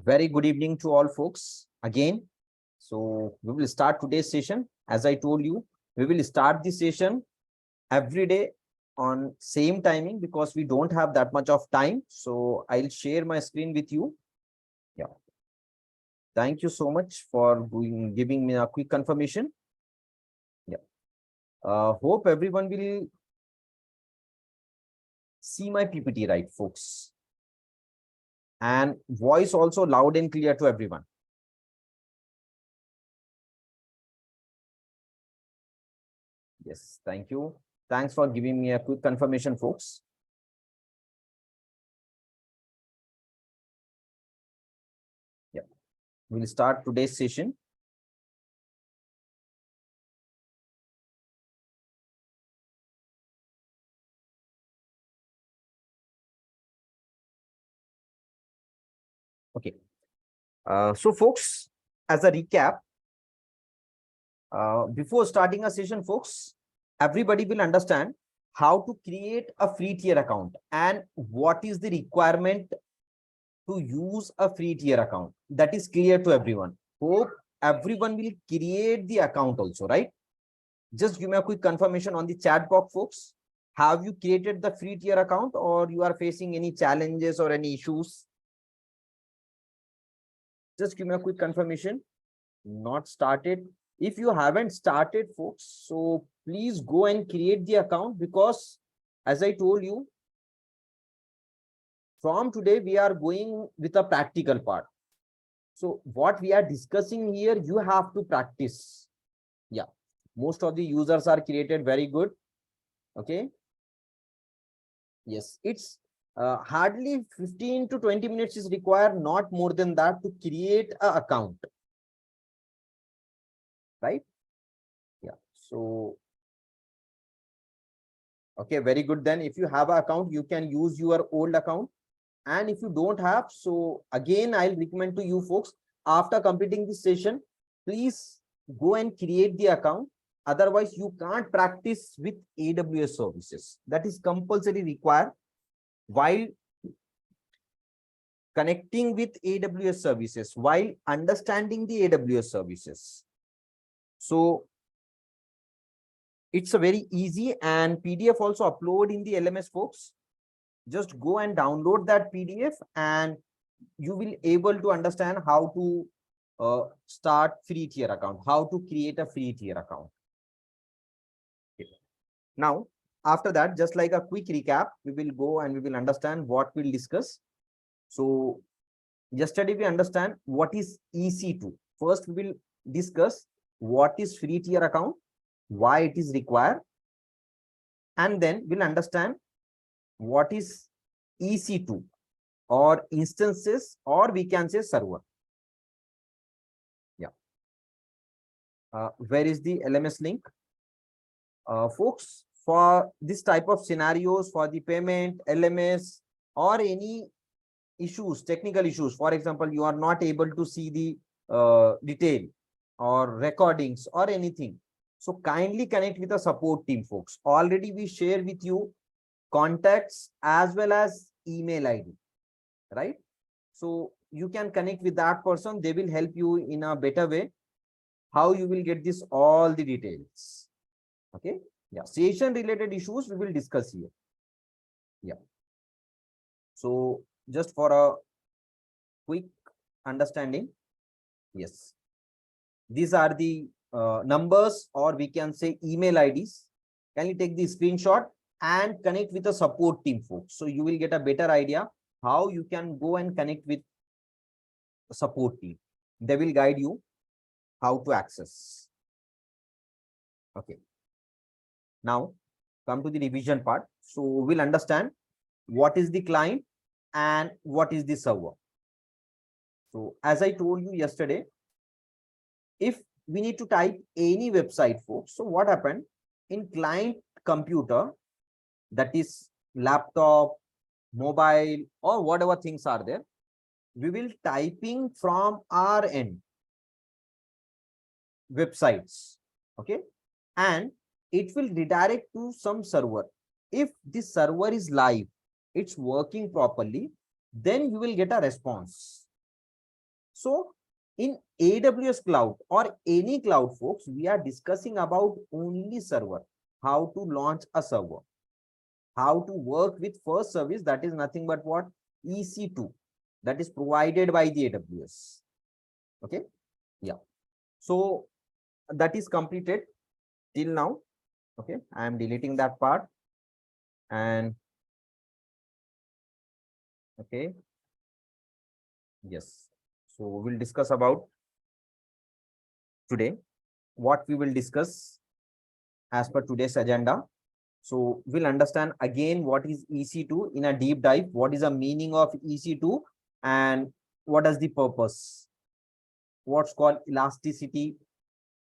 Very good evening to all folks again. So we will start today's session. As I told you, we will start this session every day on same timing because we don't have that much of time. So I'll share my screen with you. Yeah. Thank you so much for giving me a quick confirmation. Yeah. Hope everyone will see my PPT, right, folks? And voice also loud and clear to everyone. Yes, thank you. Thanks for giving me a quick confirmation, folks. Yeah, we'll start today's session. Okay. So, folks, as a recap, before starting a session, folks, everybody will understand how to create a free tier account and what is the requirement to use a free tier account. That is clear to everyone. Hope everyone will create the account also, right? Just give me a quick confirmation on the chat box, folks. Have you created the free tier account or you are facing any challenges or any issues? Just give me a quick confirmation. Not started. If you haven't started, folks, so please go and create the account because as I told you, from today, we are going with a practical part. So what we are discussing here, you have to practice. Yeah. Most of the users are created very good. Okay. Yes, it's hardly 15 to 20 minutes is required, not more than that to create an account. Right? Yeah. So, okay, very good. Then if you have an account, you can use your old account. And if you don't have, so again, I'll recommend to you folks, after completing this session, please go and create the account. Otherwise, you can't practice with AWS services. That is compulsory required while connecting with AWS services, while understanding the AWS services. So it's a very easy and PDF also upload in the LMS, folks. Just go and download that PDF and you will able to understand how to start free tier account, how to create a free tier account. Okay. Now, after that, just like a quick recap, we will go and we will understand what we'll discuss. So yesterday we understand what is EC2. First, we will discuss what is free tier account, why it is required, and then we'll understand what is EC2 or instances, or we can say server. Yeah. Where is the LMS link? Folks, for this type of scenarios, for the payment, LMS, or any issues, technical issues, for example, you are not able to see the detail or recordings or anything. So kindly connect with the support team, folks. Already we share with you contacts as well as email ID, right? So you can connect with that person. They will help you in a better way. How you will get this, all the details. Okay. Yeah. Session related issues we will discuss here. Yeah. So just for a quick understanding, yes, these are the numbers, or we can say email IDs. Can you take the screenshot and connect with the support team, folks? So you will get a better idea how you can go and connect with the support team. They will guide you how to access. Okay. Now come to the revision part. So we'll understand what is the client and what is the server. So as I told you yesterday, if we need to type any website, folks, so what happened in client computer, that is laptop, mobile, or whatever things are there, we will typing from our end websites. Okay. And it will redirect to some server. If this server is live, it's working properly, then you will get a response. So in AWS cloud or any cloud, folks, we are discussing about only server, how to launch a server, how to work with first service, that is nothing but what? EC2, that is provided by the AWS. Okay. Yeah. So that is completed till now. Okay. I am deleting that part. And okay. Yes. So we'll discuss about today what we will discuss as per today's agenda. So we'll understand again what is EC2 in a deep dive. What is the meaning of EC2 and what is the purpose? What's called elasticity,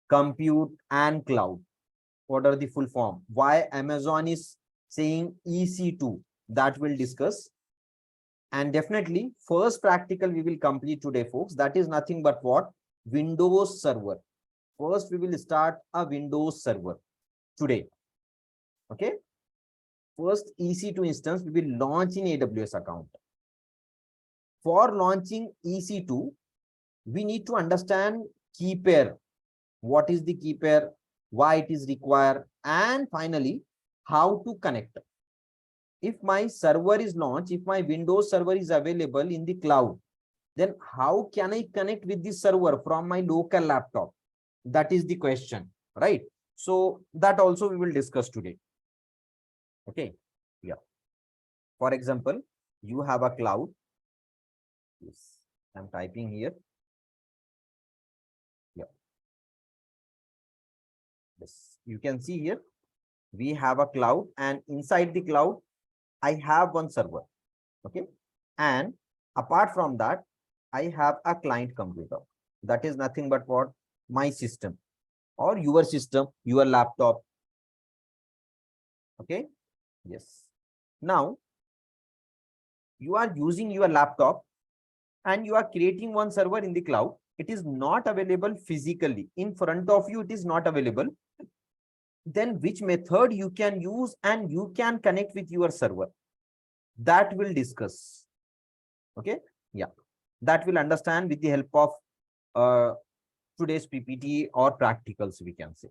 compute, and cloud. What are the full form? Why Amazon is saying EC2, that we'll discuss. And definitely first practical we will complete today, folks. That is nothing but what? Windows server. First we will start a Windows server today. Okay. First EC2 instance we will launch in AWS account. For launching EC2, we need to understand key pair. What is the key pair? Why it is required? And finally, how to connect. If my server is launched, if my Windows server is available in the cloud, then how can I connect with this server from my local laptop? That is the question, right? So that also we will discuss today. Okay. Yeah. For example, you have a cloud. Yes, I'm typing here. Yeah. Yes, you can see here, we have a cloud, and inside the cloud, I have one server. Okay. And apart from that, I have a client computer. That is nothing but what? My system or your system, your laptop. Okay. Yes. Now, you are using your laptop and you are creating one server in the cloud. It is not available physically in front of you. It is not available. Then which method you can use and you can connect with your server? That we'll discuss. Okay. Yeah. That will understand with the help of today's PPT or practicals, we can say.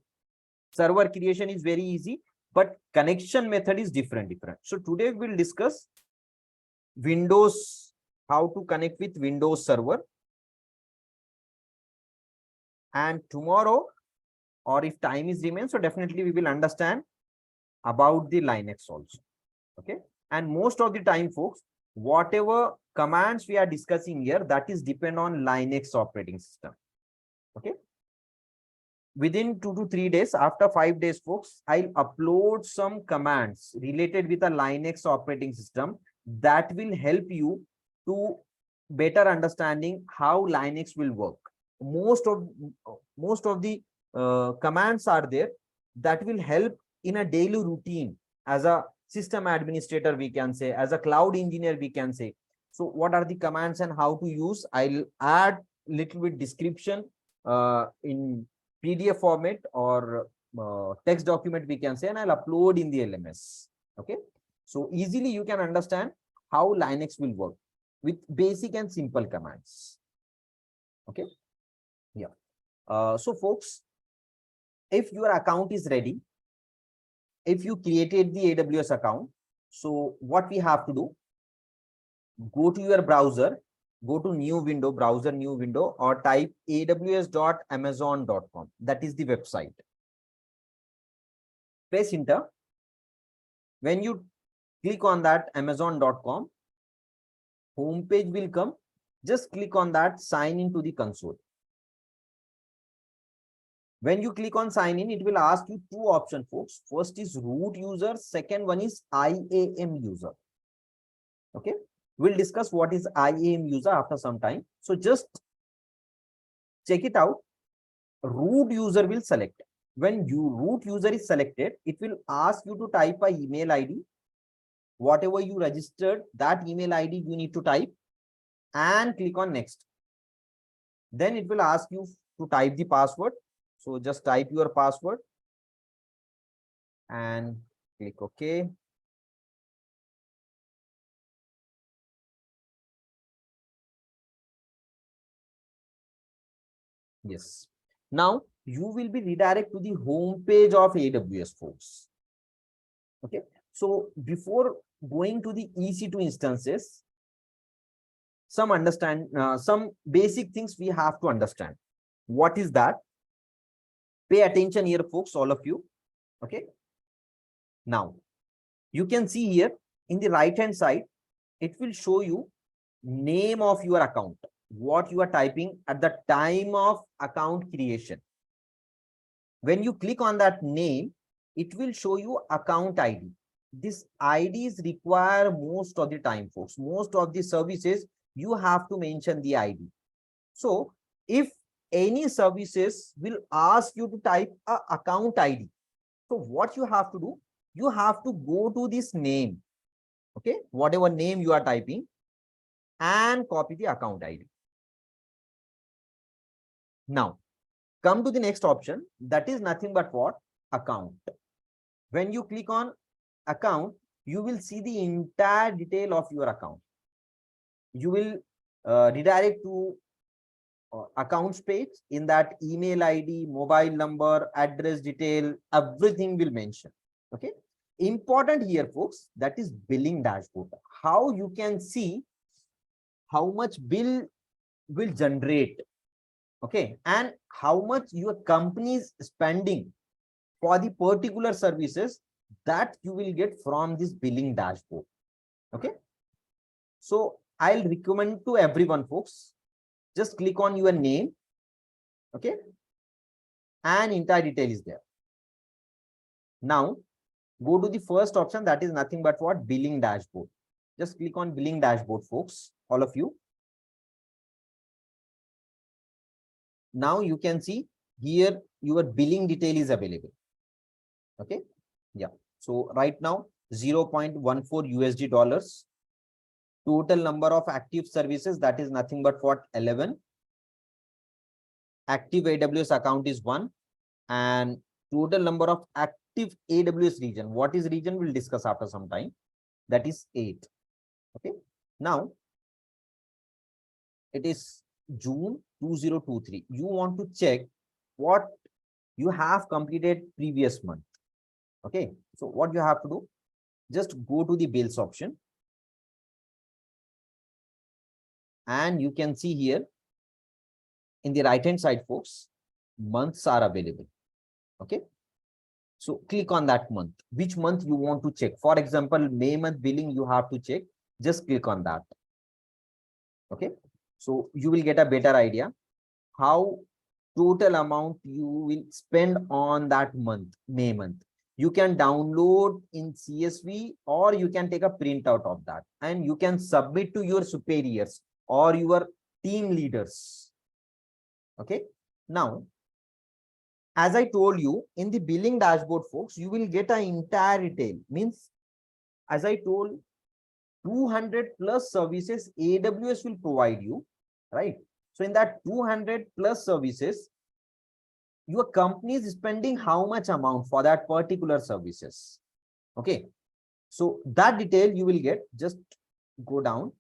Server creation is very easy, but connection method is different. So today we'll discuss Windows, how to connect with Windows server. And tomorrow, or if time is remains, so definitely we will understand about the Linux also. Okay. And most of the time, folks, whatever commands we are discussing here, that is depend on Linux operating system. Okay. Within 2 to 3 days, after 5 days, folks, I'll upload some commands related with a Linux operating system that will help you to better understanding how Linux will work. Most of the commands are there that will help in a daily routine as a system administrator, we can say, as a cloud engineer, we can say. So what are the commands and how to use? I'll add little bit description in PDF format or text document, we can say, and I'll upload in the LMS. Okay. So easily you can understand how Linux will work with basic and simple commands. Okay. Yeah. So folks, if your account is ready, if you created the AWS account, so what we have to do, go to your browser, go to new window, browser new window, or type aws.amazon.com. That is the website. Press enter. When you click on that amazon.com, homepage will come. Just click on that, sign into the console. When you click on sign in, it will ask you two options, folks. First is root user. Second one is IAM user. Okay. We'll discuss what is IAM user after some time. So just check it out. Root user will select. When root user is selected, it will ask you to type a email ID. Whatever you registered, that email ID you need to type and click on next. Then it will ask you to type the password. So just type your password and click OK. Yes. Now you will be redirected to the home page of AWS, folks. Okay. So before going to the EC2 instances, some basic things we have to understand. What is that? Pay attention here, folks, all of you. Okay. Now you can see here in the right hand side, it will show you name of your account, what you are typing at the time of account creation. When you click on that name, it will show you account ID. This ID is required most of the time, folks. Most of the services, you have to mention the ID. So if any services will ask you to type a account ID, so what you have to do, you have to go to this name, okay, whatever name you are typing, and copy the account ID. Now come to the next option, that is nothing but what? Account. When you click on account, you will see the entire detail of your account. You will redirect to accounts page. In that, email ID, mobile number, address detail, everything will mention. Okay. Important here, folks, that is billing dashboard. How you can see how much bill will generate. Okay. And how much your company is spending for the particular services that you will get from this billing dashboard. Okay. So I'll recommend to everyone, folks, just click on your name. Okay. And entire detail is there. Now go to the first option, that is nothing but what? Billing dashboard. Just click on billing dashboard, folks, all of you. Now you can see here your billing detail is available. Okay. Yeah. So right now 0.14 USD dollars. Total number of active services, that is nothing but what? 11. Active AWS account is 1. And total number of active AWS region. What is region? We'll discuss after some time. That is 8. Okay. Now it is June 2023. You want to check what you have completed previous month. Okay. So what you have to do, just go to the bills option. And you can see here in the right hand side, folks, months are available. Okay. So click on that month, which month you want to check. For example, May month billing, you have to check. Just click on that. Okay. So you will get a better idea how total amount you will spend on that month, May month. You can download in CSV or you can take a printout of that and you can submit to your superiors or your team leaders. Okay. Now, as I told you, in the billing dashboard, folks, you will get an entire detail. Means, as I told, 200 plus services AWS will provide you, right? So in that 200 plus services, your company is spending how much amount for that particular services. Okay. So that detail you will get. Just go down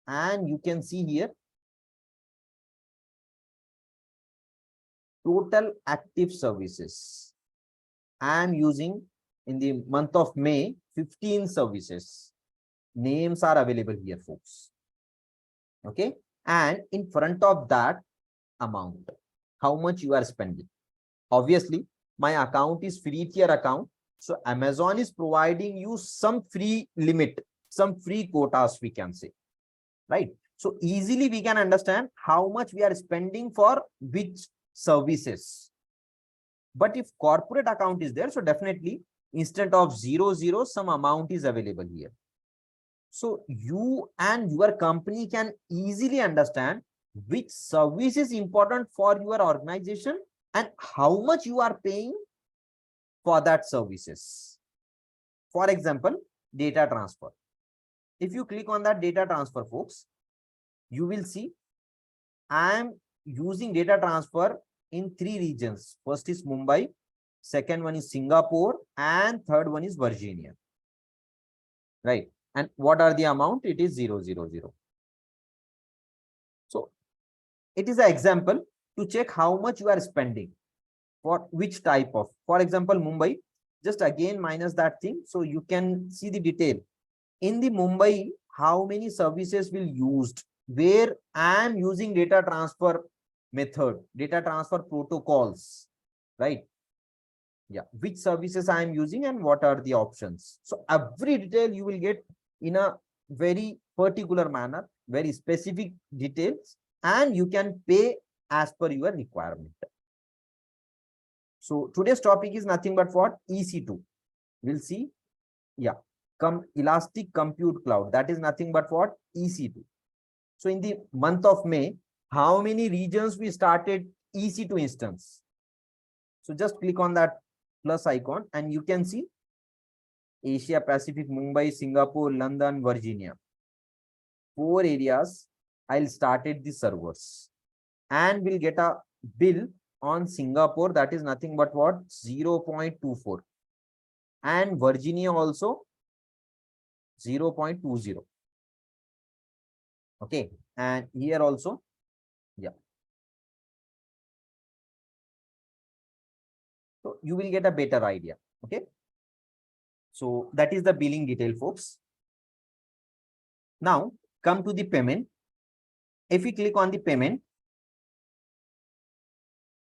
and you can see here total active services. I am using in the month of May 15 services. Names are available here, folks. Okay. And in front of that amount, how much you are spending. Obviously, my account is free tier account. So Amazon is providing you some free limit, some free quotas, we can say, right? So easily we can understand how much we are spending for which services. But if corporate account is there, so definitely instead of 00, some amount is available here. So you and your company can easily understand which service is important for your organization and how much you are paying for that services. For example, data transfer. If you click on that data transfer, folks, you will see I am using data transfer in 3 regions. First is Mumbai, second one is Singapore, and third one is Virginia. Right. And what are the amount? It is 000. So it is an example. to check how much you are spending for which type of, for example, Mumbai, just again minus that thing. So you can see the detail in the Mumbai, how many services will used, where I am using data transfer method, data transfer protocols, right? Yeah, which services I am using and what are the options. So every detail you will get in a very particular manner, very specific details, and you can pay as per your requirement. So today's topic is nothing but what? EC2. We'll see. Yeah, Elastic Compute Cloud. That is nothing but what? EC2. So in the month of May, how many regions we started EC2 instance? So just click on that plus icon and you can see Asia Pacific, Mumbai, Singapore, London, Virginia. 4 areas I'll started the servers and we'll get a bill on Singapore. That is nothing but what? 0.24. And Virginia also 0.20. Okay. And here also, yeah. So you will get a better idea. Okay. So that is the billing detail, folks. Now come to the payment. If we click on the payment,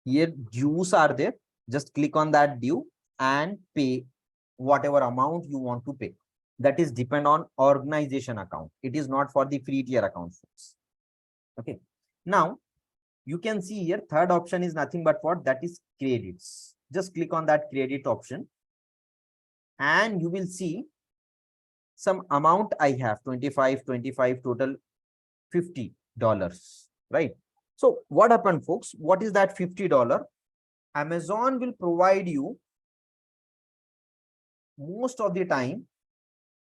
here dues are there. Just click on that due and pay whatever amount you want to pay. That is depend on organization account. It is not for the free tier accounts. Okay. Now you can see here third option is nothing but what? That is credits. Just click on that credit option and you will see some amount I have 25 total $50, right? So what happened, folks? What is that $50? Amazon will provide you most of the time.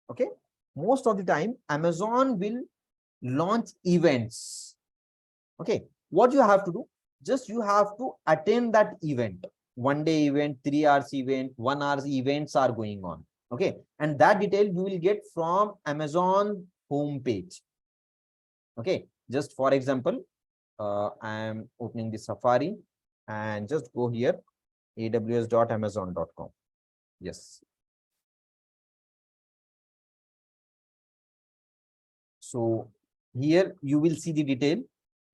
Okay, most of the time Amazon will launch events. Okay, what you have to do, just you have to attend that event. 1 day event, 3 hours event, 1 hour events are going on. Okay, and that detail you will get from Amazon homepage. Okay, just for example, I am opening the Safari and just go here, aws.amazon.com. Yes. So here you will see the detail,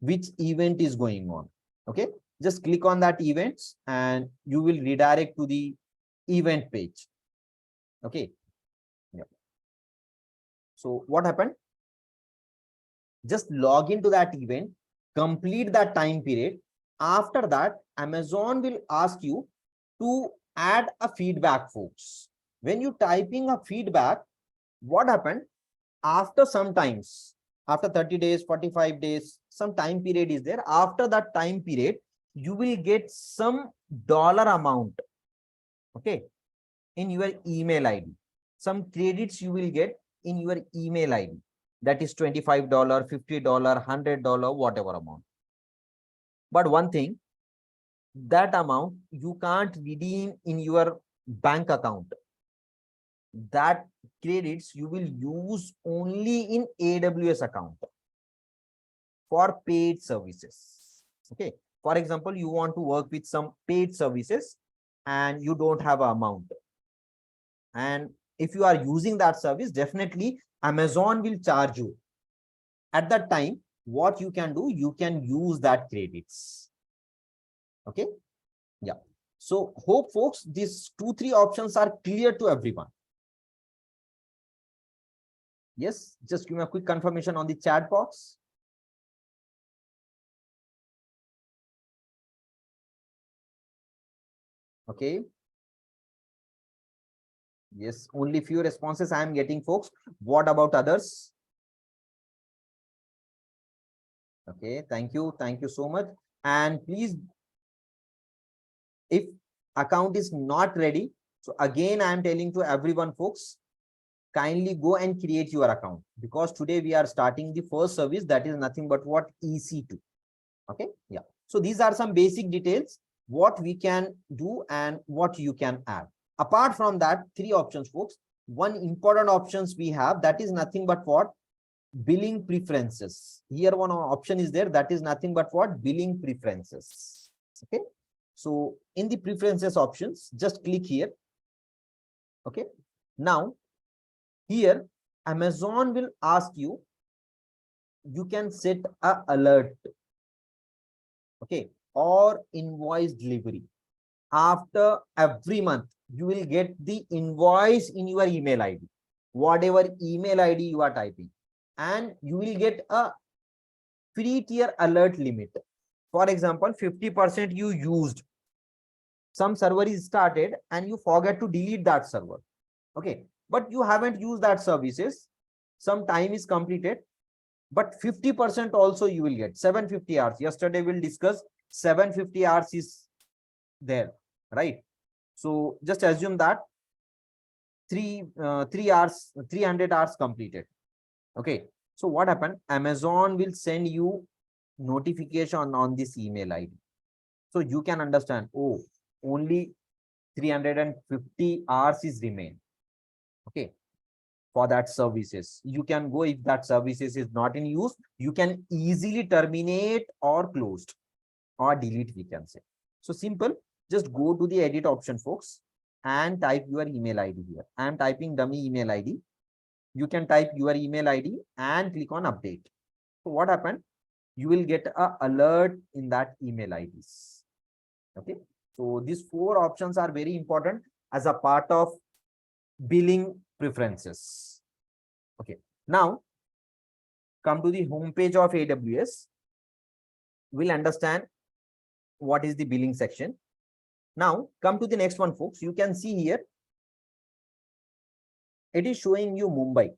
which event is going on. Okay, just click on that events and you will redirect to the event page. Okay. Yeah. So what happened? Just log into that event, complete that time period. After that, Amazon will ask you to add a feedback, folks. When you typing a feedback, what happened? After some times, after 30 days, 45 days, some time period is there. After that time period, you will get some dollar amount, okay, in your email ID. Some credits you will get in your email ID. That is $25, $50, $100, whatever amount. But one thing, that amount you can't redeem in your bank account. That credits you will use only in AWS account for paid services. Okay. For example, you want to work with some paid services and you don't have an amount. And if you are using that service, definitely Amazon will charge you. At that time, what you can do, you can use that credits. Okay. Yeah. So hope, folks, these 2-3 options are clear to everyone. Yes, just give me a quick confirmation on the chat box. Okay. Yes, only few responses I am getting, folks. What about others? Okay, thank you. Thank you so much. And please, if account is not ready, so again, I am telling to everyone, folks, kindly go and create your account, because today we are starting the first service, that is nothing but what? EC2. Okay. Yeah. So these are some basic details, what we can do and what you can add. Apart from that, 3 options, folks. One important options we have, that is nothing but what? billing preferences. Here one option is there, that is nothing but what? Billing preferences. Okay. So in the preferences options, just click here. Okay. Now here Amazon will ask you, you can set a alert, okay, or invoice delivery. After every month, you will get the invoice in your email ID, whatever email ID you are typing, and you will get a free tier alert limit. For example, 50% you used, some server is started and you forget to delete that server. Okay, but you haven't used that services, some time is completed, but 50% also you will get 750 hours. Yesterday we'll discuss 750 hours is there, right? So just assume that 3 hours, 300 hours completed. Okay, so what happened? Amazon will send you notification on this email ID, so you can understand, oh, only 350 hours is remain. Okay, for that services, you can go, if that services is not in use, you can easily terminate or closed or delete, we can say. So simple, just go to the edit option, folks, and type your email ID here. I am typing dummy email ID. You can type your email ID and click on update. So what happened? You will get a alert in that email IDs. Okay, so these 4 options are very important as a part of billing preferences. Okay, now come to the home page of AWS. We'll understand what is the billing section. Now come to the next one, folks. You can see here, it is showing you Mumbai,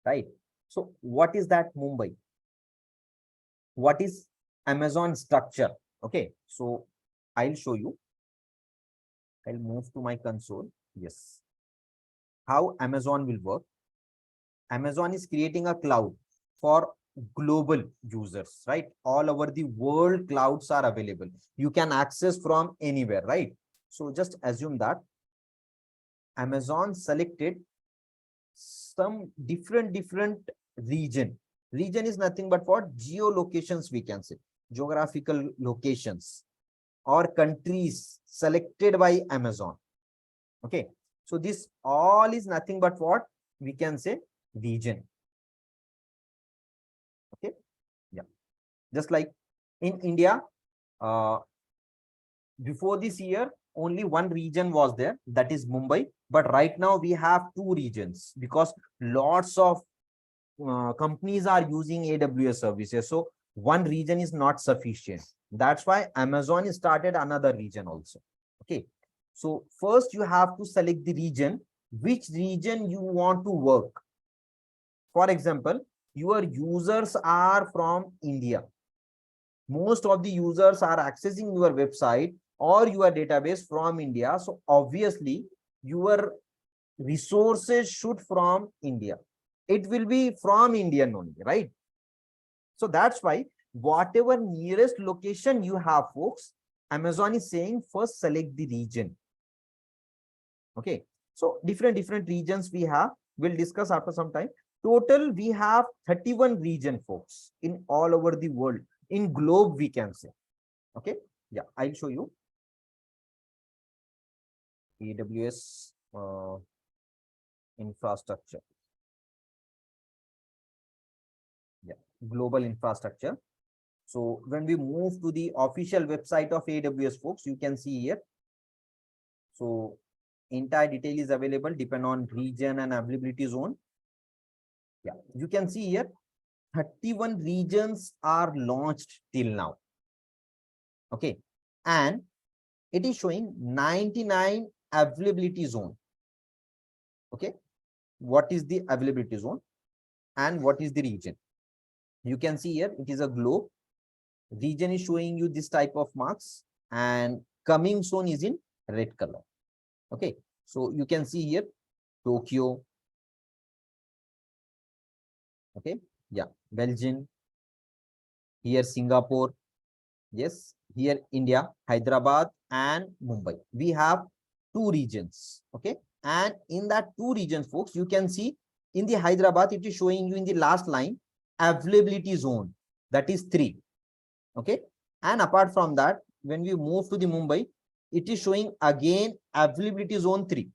right? So what is that Mumbai? What is Amazon structure? Okay, so I'll show you. I'll move to my console. Yes, how Amazon will work. Amazon is creating a cloud for global users, right? All over the world, clouds are available. You can access from anywhere, right? So just assume that Amazon selected some different region. Region is nothing but what? Geolocations, we can say, geographical locations or countries selected by Amazon. Okay, so this all is nothing but what? We can say region. Okay, yeah, just like in India, before this year only one region was there, that is Mumbai, but right now we have 2 regions because lots of companies are using AWS services, so one region is not sufficient. That's why Amazon started another region also. Okay, so first you have to select the region, which region you want to work. For example, your users are from India. Most of the users are accessing your website or your database from India. So obviously your resources should from India. It will be from Indian only, right? So that's why whatever nearest location you have, folks, Amazon is saying first select the region. Okay, so different regions we have, we'll discuss after some time. Total we have 31 region, folks, in all over the world, in globe, we can say. Okay, yeah, I'll show you AWS infrastructure. Yeah, global infrastructure. So when we move to the official website of AWS, folks, you can see here. So entire detail is available, depend on region and availability zone. Yeah, you can see here 31 regions are launched till now. Okay, and it is showing 99 availability zone. Okay, what is the availability zone and what is the region? You can see here it is a globe. Region is showing you this type of marks and coming soon is in red color. Okay, so you can see here Tokyo. Okay, yeah, Belgium. Here Singapore. Yes, here India, Hyderabad and Mumbai. We have 2 regions. Okay, and in that 2 regions, folks, you can see in the Hyderabad, it is showing you in the last line availability zone, that is 3. Okay, and apart from that, when we move to the Mumbai, it is showing again availability zone 3.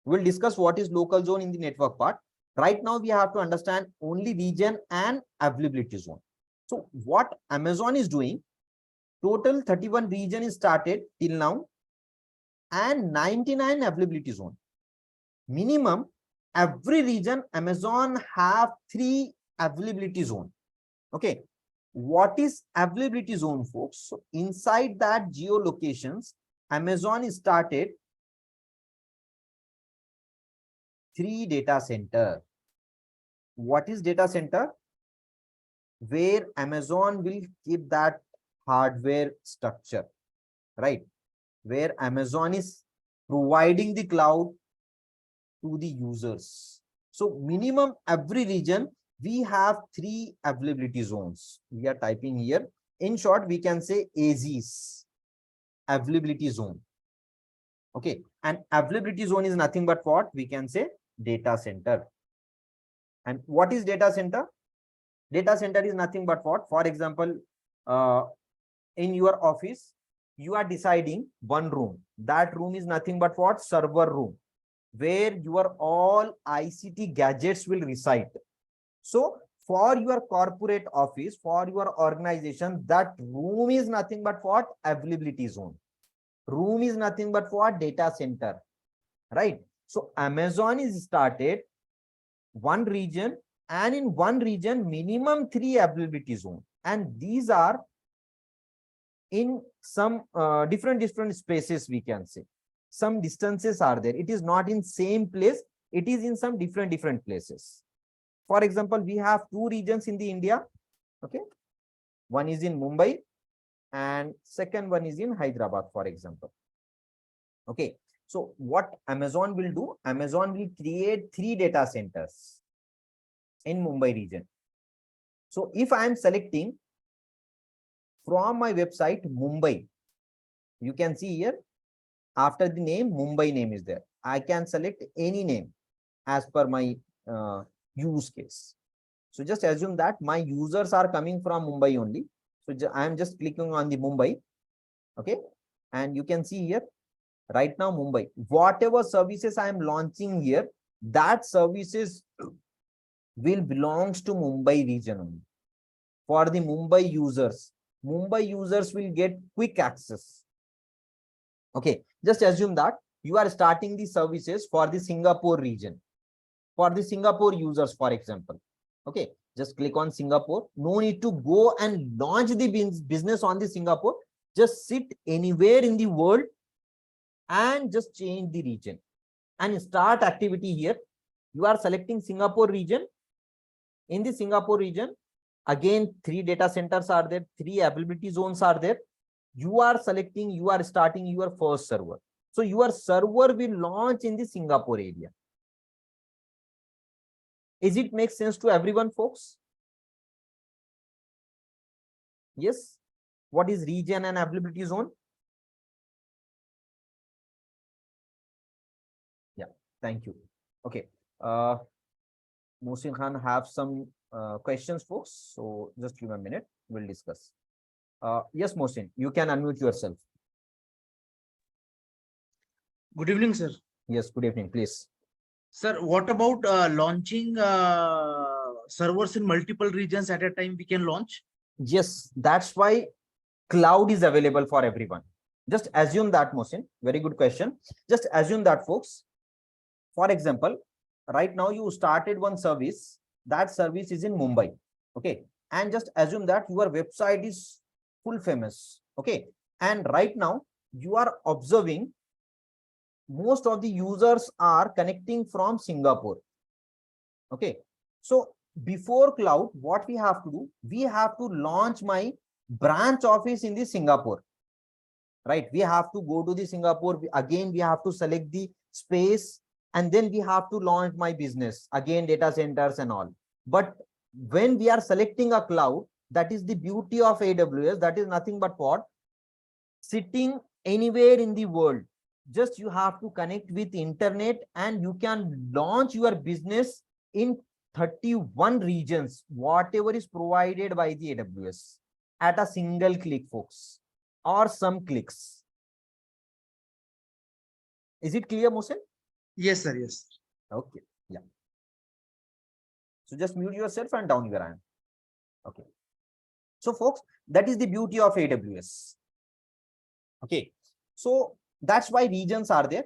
We'll discuss what is local zone in the network part. Right now we have to understand only region and availability zone. So what Amazon is doing, total 31 region is started till now and 99 availability zone. Minimum every region Amazon have 3 availability zone. Okay, what is availability zone, folks? So inside that geolocations, Amazon is started 3 data center. What is data center? Where Amazon will keep that hardware structure, right? Where Amazon is providing the cloud to the users. So minimum every region, we have 3 availability zones. We are typing here. In short, we can say AZs, availability zone. Okay, and availability zone is nothing but what? We can say data center. And what is data center? Data center is nothing but what? For example, in your office, you are deciding one room. That room is nothing but what? Server room, where your all ICT gadgets will reside. So for your corporate office, for your organization, that room is nothing but what? Availability zone. Room is nothing but what? Data center, right? So Amazon is started one region, and in one region minimum 3 availability zone, and these are in some different spaces, we can say. Some distances are there. It is not in same place. It is in some different places. For example, we have 2 regions in the India. Okay, one is in Mumbai and second one is in Hyderabad, for example. Okay, so what Amazon will do? Amazon will create 3 data centers in Mumbai region. So if I am selecting from my website Mumbai, you can see here after the name Mumbai name is there. I can select any name as per my use case. So just assume that my users are coming from Mumbai only. So I am just clicking on the Mumbai. Okay, and you can see here right now Mumbai, whatever services I am launching here, that services will belongs to Mumbai region only. For the Mumbai users will get quick access. Okay, just assume that you are starting the services for the Singapore region, for the Singapore users, for example. Okay, just click on Singapore. No need to go and launch the business on the Singapore. Just sit anywhere in the world and just change the region and start activity here. You are selecting Singapore region. In the Singapore region, again 3 data centers are there, 3 availability zones are there. You are selecting, you are starting your first server. So your server will launch in the Singapore area. Is it make sense to everyone, folks? Yes. What is region and availability zone? Yeah, thank you. Okay. Mohsin Khan have some questions, folks. So just give me a minute. We'll discuss. Yes, Mohsin, you can unmute yourself. Good evening, sir. Yes, good evening, please. Sir, what about launching servers in multiple regions at a time we can launch? Yes, that's why cloud is available for everyone. Just assume that, Mohsin. Very good question. Just assume that, folks. For example, right now you started one service. That service is in Mumbai. Okay. And just assume that your website is full famous. Okay. And right now you are observing most of the users are connecting from Singapore. Okay. So before cloud, what we have to do? We have to launch my branch office in the Singapore. Right. We have to go to the Singapore. Again, we have to select the space, and then we have to launch my business. Again, data centers and all. But when we are selecting a cloud, that is the beauty of AWS. That is nothing but what? Sitting anywhere in the world. Just you have to connect with internet and you can launch your business in 31 regions, whatever is provided by the AWS at a single click, folks, or some clicks. Is it clear, Mohsen? Yes, sir. Yes. Okay. Yeah. So just mute yourself and down your hand. Okay. So folks, that is the beauty of AWS. Okay. So that's why regions are there.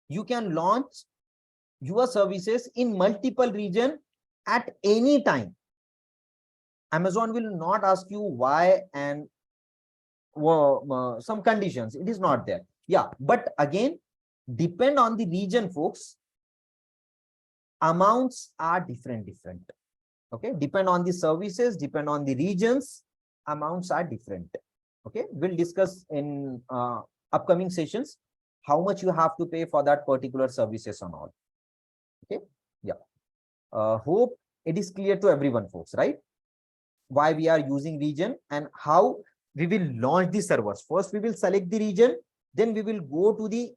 You can launch your services in multiple regions at any time. Amazon will not ask you why and some conditions. It is not there. Yeah. But again, depend on the region, folks. Amounts are different. Okay. Depend on the services, depend on the regions, amounts are different. Okay. We'll discuss in upcoming sessions how much you have to pay for that particular services and all. Okay. Yeah. Hope it is clear to everyone, folks, right? Why we are using region and how we will launch the servers. First, we will select the region, then we will go to the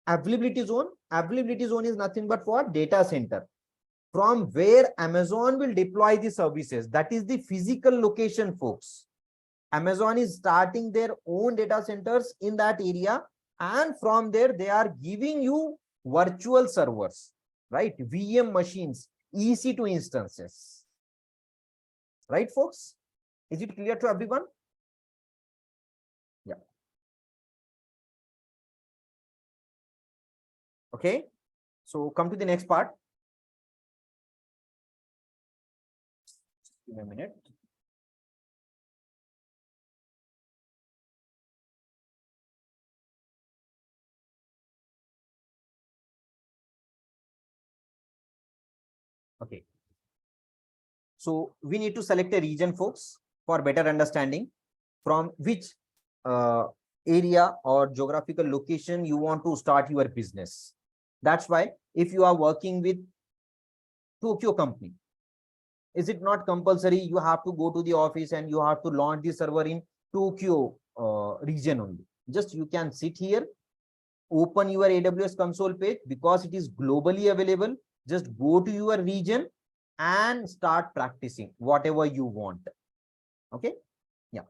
availability zone. Availability zone is nothing but for data center, from where Amazon will deploy the services. That is the physical location, folks. Amazon is starting their own data centers in that area, and from there they are giving you virtual servers, right? VM machines, EC2 instances. Right, folks? Is it clear to everyone? Yeah. Okay. So come to the next part. Give me a minute. Okay. So we need to select a region, folks, for better understanding from which area or geographical location you want to start your business. That's why if you are working with Tokyo company, is it not compulsory you have to go to the office and you have to launch the server in Tokyo region only? Just you can sit here, open your AWS console page, because it is globally available. Just go to your region and start practicing whatever you want. Okay. Yeah.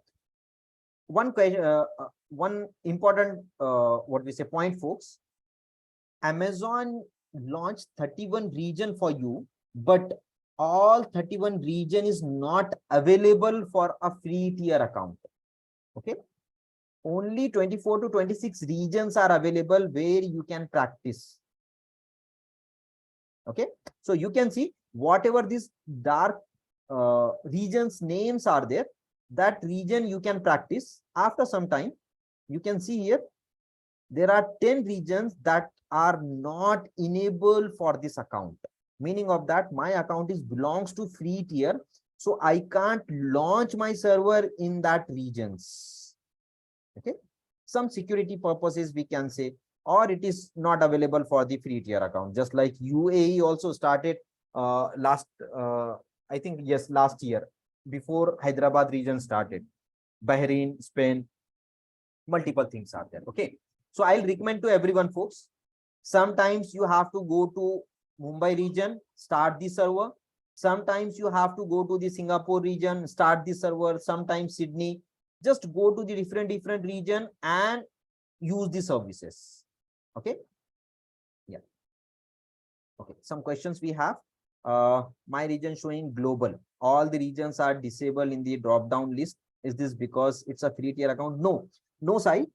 One question, one important what we say point, folks. Amazon launched 31 region for you, but all 31 region is not available for a free tier account. Okay. Only 24 to 26 regions are available where you can practice. Okay. So you can see whatever these dark regions names are there, that region you can practice. After some time, you can see here, there are 10 regions that are not enabled for this account. Meaning of that, my account is belongs to free tier, so I can't launch my server in that regions. Okay. Some security purposes we can say, or it is not available for the free tier account. Just like UAE also started last I think, yes, last year, before Hyderabad region started. Bahrain, Spain, multiple things are there. Okay. So I'll recommend to everyone, folks, sometimes you have to go to Mumbai region, start the server. Sometimes you have to go to the Singapore region, start the server. Sometimes Sydney. Just go to the different region and use the services. Okay. Yeah. Okay. Some questions we have. My region showing global. All the regions are disabled in the drop down list. Is this because it's a free tier account? No, no, Sai.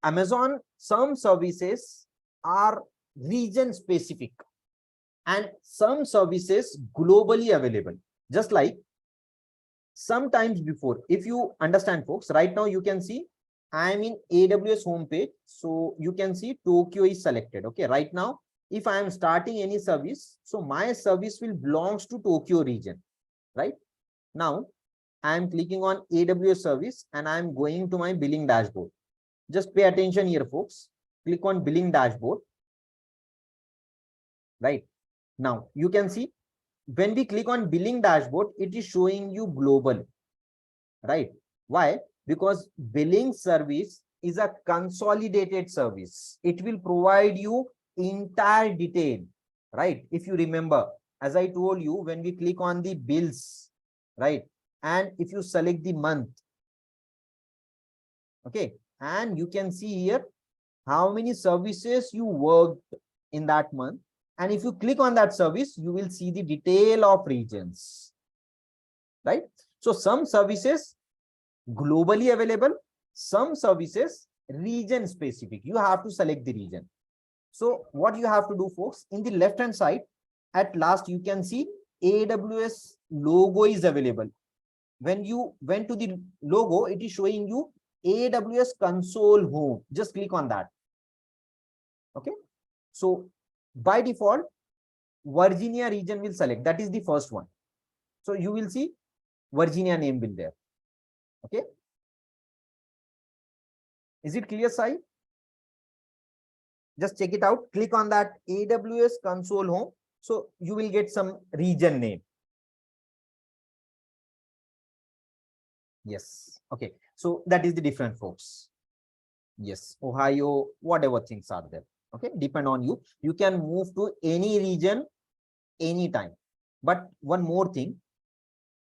Amazon, some services are region specific and some services globally available. Just like sometimes before, if you understand, folks, right now you can see I'm in AWS homepage. So you can see Tokyo is selected. Okay. Right now, if I am starting any service, so my service will belongs to Tokyo region, right? Now I am clicking on AWS service and I am going to my billing dashboard. Just pay attention here, folks. Click on billing dashboard. Right now, you can see when we click on billing dashboard, it is showing you global. Right? Why? Because billing service is a consolidated service. It will provide you entire detail. Right? If you remember, as I told you, when we click on the bills, right? And if you select the month, okay, and you can see here how many services you worked in that month. And if you click on that service, you will see the detail of regions, right? So some services globally available, some services region specific. You have to select the region. So what you have to do, folks, in the left hand side, at last you can see AWS logo is available. When you went to the logo, it is showing you AWS console home. Just click on that. Okay. So by default, Virginia region will select. That is the first one. So you will see Virginia name will there. Okay. Is it clear, Sai? Just check it out. Click on that AWS console home. So you will get some region name. Yes. Okay. So that is the different, folks. Yes. Ohio, whatever things are there. Okay. Depend on you. You can move to any region anytime. But one more thing,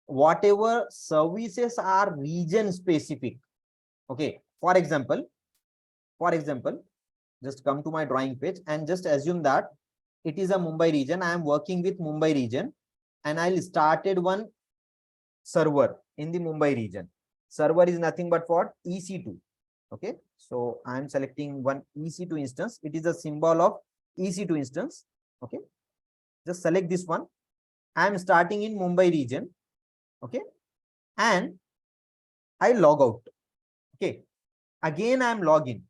whatever services are region specific. Okay. For example, just come to my drawing page and just assume that it is a Mumbai region. I am working with Mumbai region and I'll started one server in the Mumbai region. Server is nothing but what? EC2. Okay. So I am selecting one EC2 instance. It is a symbol of EC2 instance. Okay. Just select this one. I am starting in Mumbai region. Okay. And I log out. Okay. Again, I am login.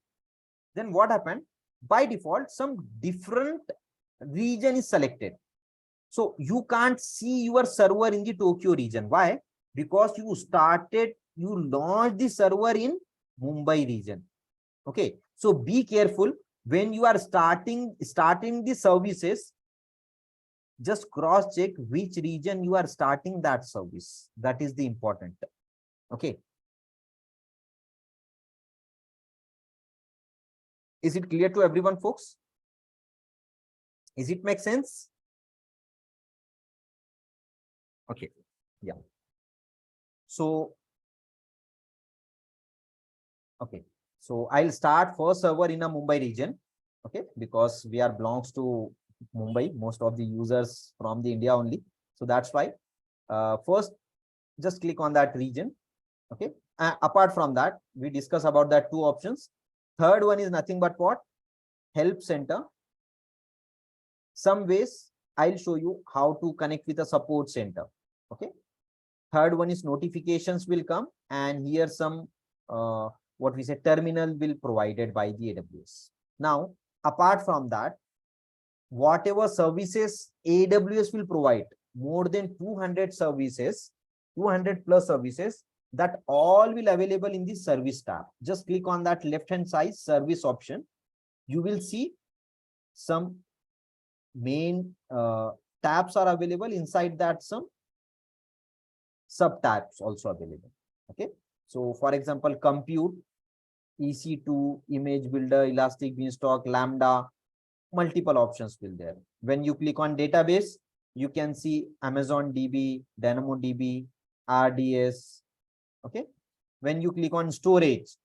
Then what happened? By default, some different region is selected. So you can't see your server in the Tokyo region. Why? Because you launched the server in Mumbai region. Okay. So be careful when you are starting the services. Just cross check which region you are starting that service. That is the important. Okay. Is it clear to everyone, folks? Is it make sense? Okay. Yeah. So, okay. So I'll start first server in a Mumbai region. Okay. Because we are belongs to Mumbai, most of the users from the India only. So that's why first just click on that region. Okay. Apart from that, we discuss about that two options. Third one is nothing but what? Help center. Some ways I'll show you how to connect with a support center. Okay. Third one is notifications will come, and here some what we say terminal will provided by the AWS. Now, apart from that, whatever services AWS will provide, more than 200 services, 200 plus services, that all will available in the service tab. Just click on that left hand side service option. You will see some main tabs are available. Inside that, some sub tabs also available. Okay. So for example, compute, EC2, image builder, elastic beanstalk, lambda, multiple options will there. When you click on database, you can see Amazon DB, DynamoDB, RDS. Okay. When you click on storage,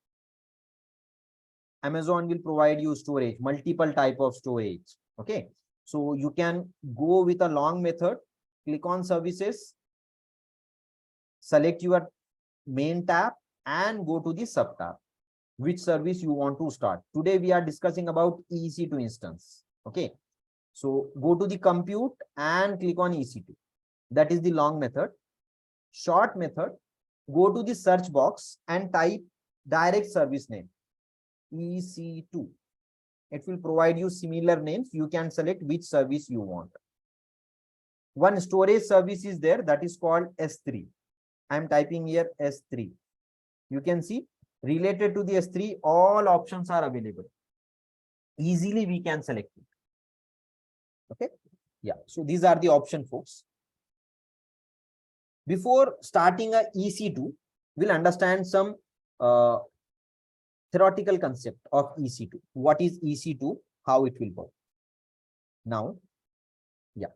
Amazon will provide you storage, multiple type of storage. Okay. So you can go with a long method, click on services, select your main tab and go to the sub tab, which service you want to start. Today we are discussing about EC2 instance. Okay. So go to the compute and click on EC2. That is the long method. Short method, go to the search box and type direct service name, EC2. It will provide you similar names. You can select which service you want. One storage service is there, that is called S3. I am typing here S3. You can see related to the S3, all options are available. Easily we can select it. Okay. Yeah. So these are the options, folks. Before starting a EC2, we'll understand some theoretical concept of EC2. What is EC2? How it will work? Now, yeah.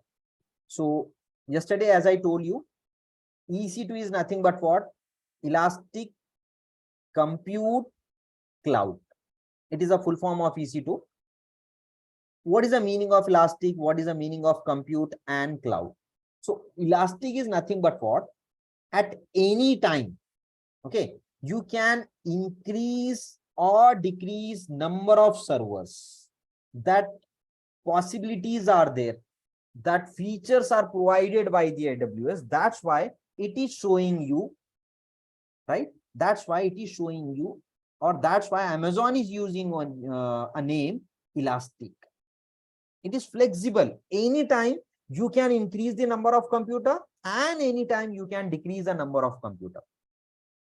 So yesterday, as I told you, EC2 is nothing but what? Elastic Compute Cloud. It is a full form of EC2. What is the meaning of elastic? What is the meaning of compute and cloud? So elastic is nothing but what? At any time, okay, you can increase or decrease number of servers. That possibilities are there. That features are provided by the AWS. That's why it is showing you, right? That's why it is showing you, or that's why Amazon is using one a name elastic. It is flexible. Anytime you can increase the number of computer and anytime you can decrease the number of computer.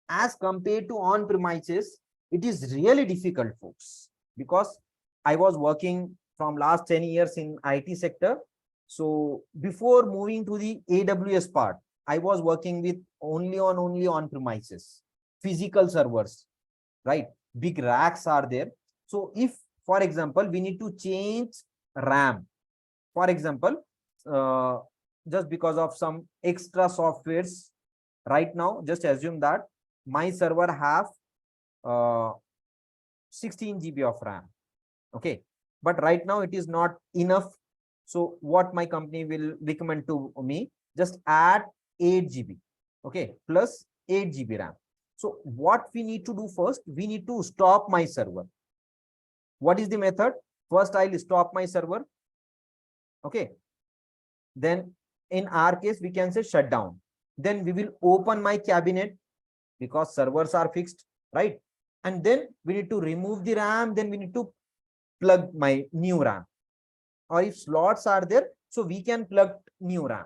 As compared to on premises, it is really difficult, folks, because I was working from last 10 years in IT sector. So before moving to the AWS part, I was working with only on premises, physical servers, right? Big racks are there. So if, for example, we need to change RAM, for example, just because of some extra softwares, right now, just assume that my server have 16 GB of RAM. Okay. But right now it is not enough. So what my company will recommend to me, just add 8 GB. Okay. Plus 8 GB RAM. So what we need to do first, we need to stop my server. What is the method? First, I'll stop my server. Okay. Then in our case, we can say shut down. Then we will open my cabinet because servers are fixed, right? And then we need to remove the RAM. Then we need to plug my new RAM. Or if slots are there, so we can plug new RAM,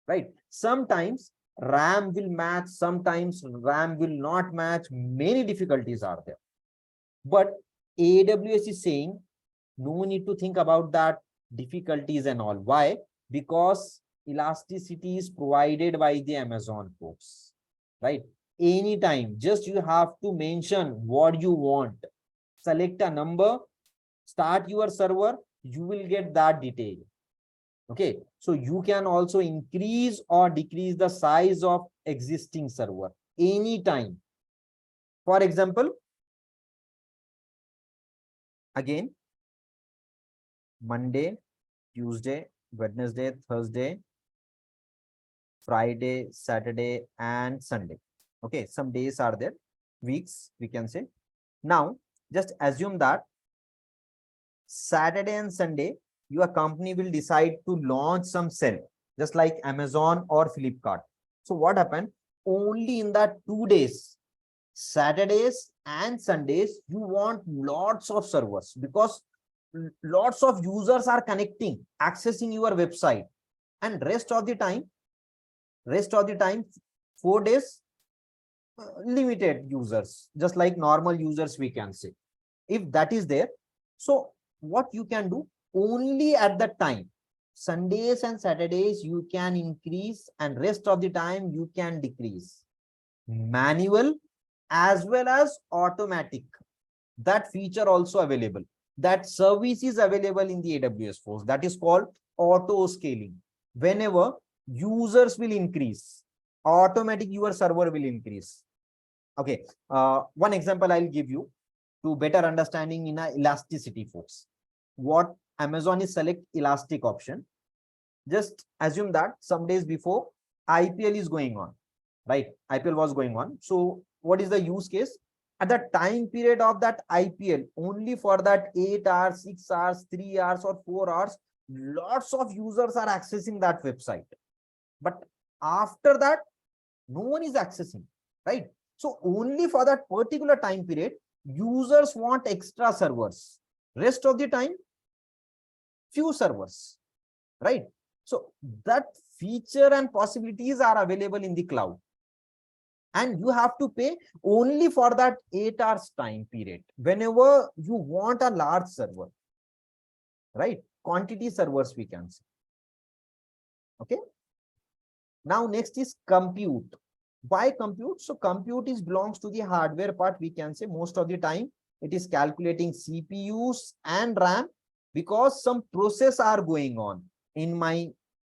right? Sometimes RAM will match, sometimes RAM will not match. Many difficulties are there. But AWS is saying, no need to think about that difficulties and all. Why? Because elasticity is provided by the Amazon folks, right? Anytime, just you have to mention what you want. Select a number, start your server, you will get that detail. Okay, so you can also increase or decrease the size of existing server anytime. For example, again, Monday, Tuesday, Wednesday, Thursday, Friday, Saturday, and Sunday. Okay, some days are there, weeks, we can say. Now, just assume that Saturday and Sunday, your company will decide to launch some sale, just like Amazon or Flipkart. So what happened? Only in that 2 days, Saturdays and Sundays, you want lots of servers because lots of users are connecting, accessing your website, and rest of the time, 4 days, limited users, just like normal users, we can say. If that is there, so what you can do, only at that time, Sundays and Saturdays, you can increase and rest of the time you can decrease. Manual as well as automatic. That feature also available. That service is available in the AWS Force. That is called auto scaling. Whenever users will increase, automatic your server will increase. Okay. One example I'll give you to better understanding in a elasticity, folks. What Amazon is select elastic option. Just assume that some days before IPL is going on, right? IPL was going on. So what is the use case? At the time period of that IPL, only for that 8 hours, 6 hours, 3 hours or 4 hours, lots of users are accessing that website. But after that, no one is accessing, right? So only for that particular time period, users want extra servers. Rest of the time, few servers, right? So that feature and possibilities are available in the cloud. And you have to pay only for that 8 hours time period whenever you want a large server, right? Quantity servers, we can say. Okay. Now next is compute. Why compute? So compute is belongs to the hardware part, we can say. Most of the time it is calculating CPUs and RAM because some process are going on in my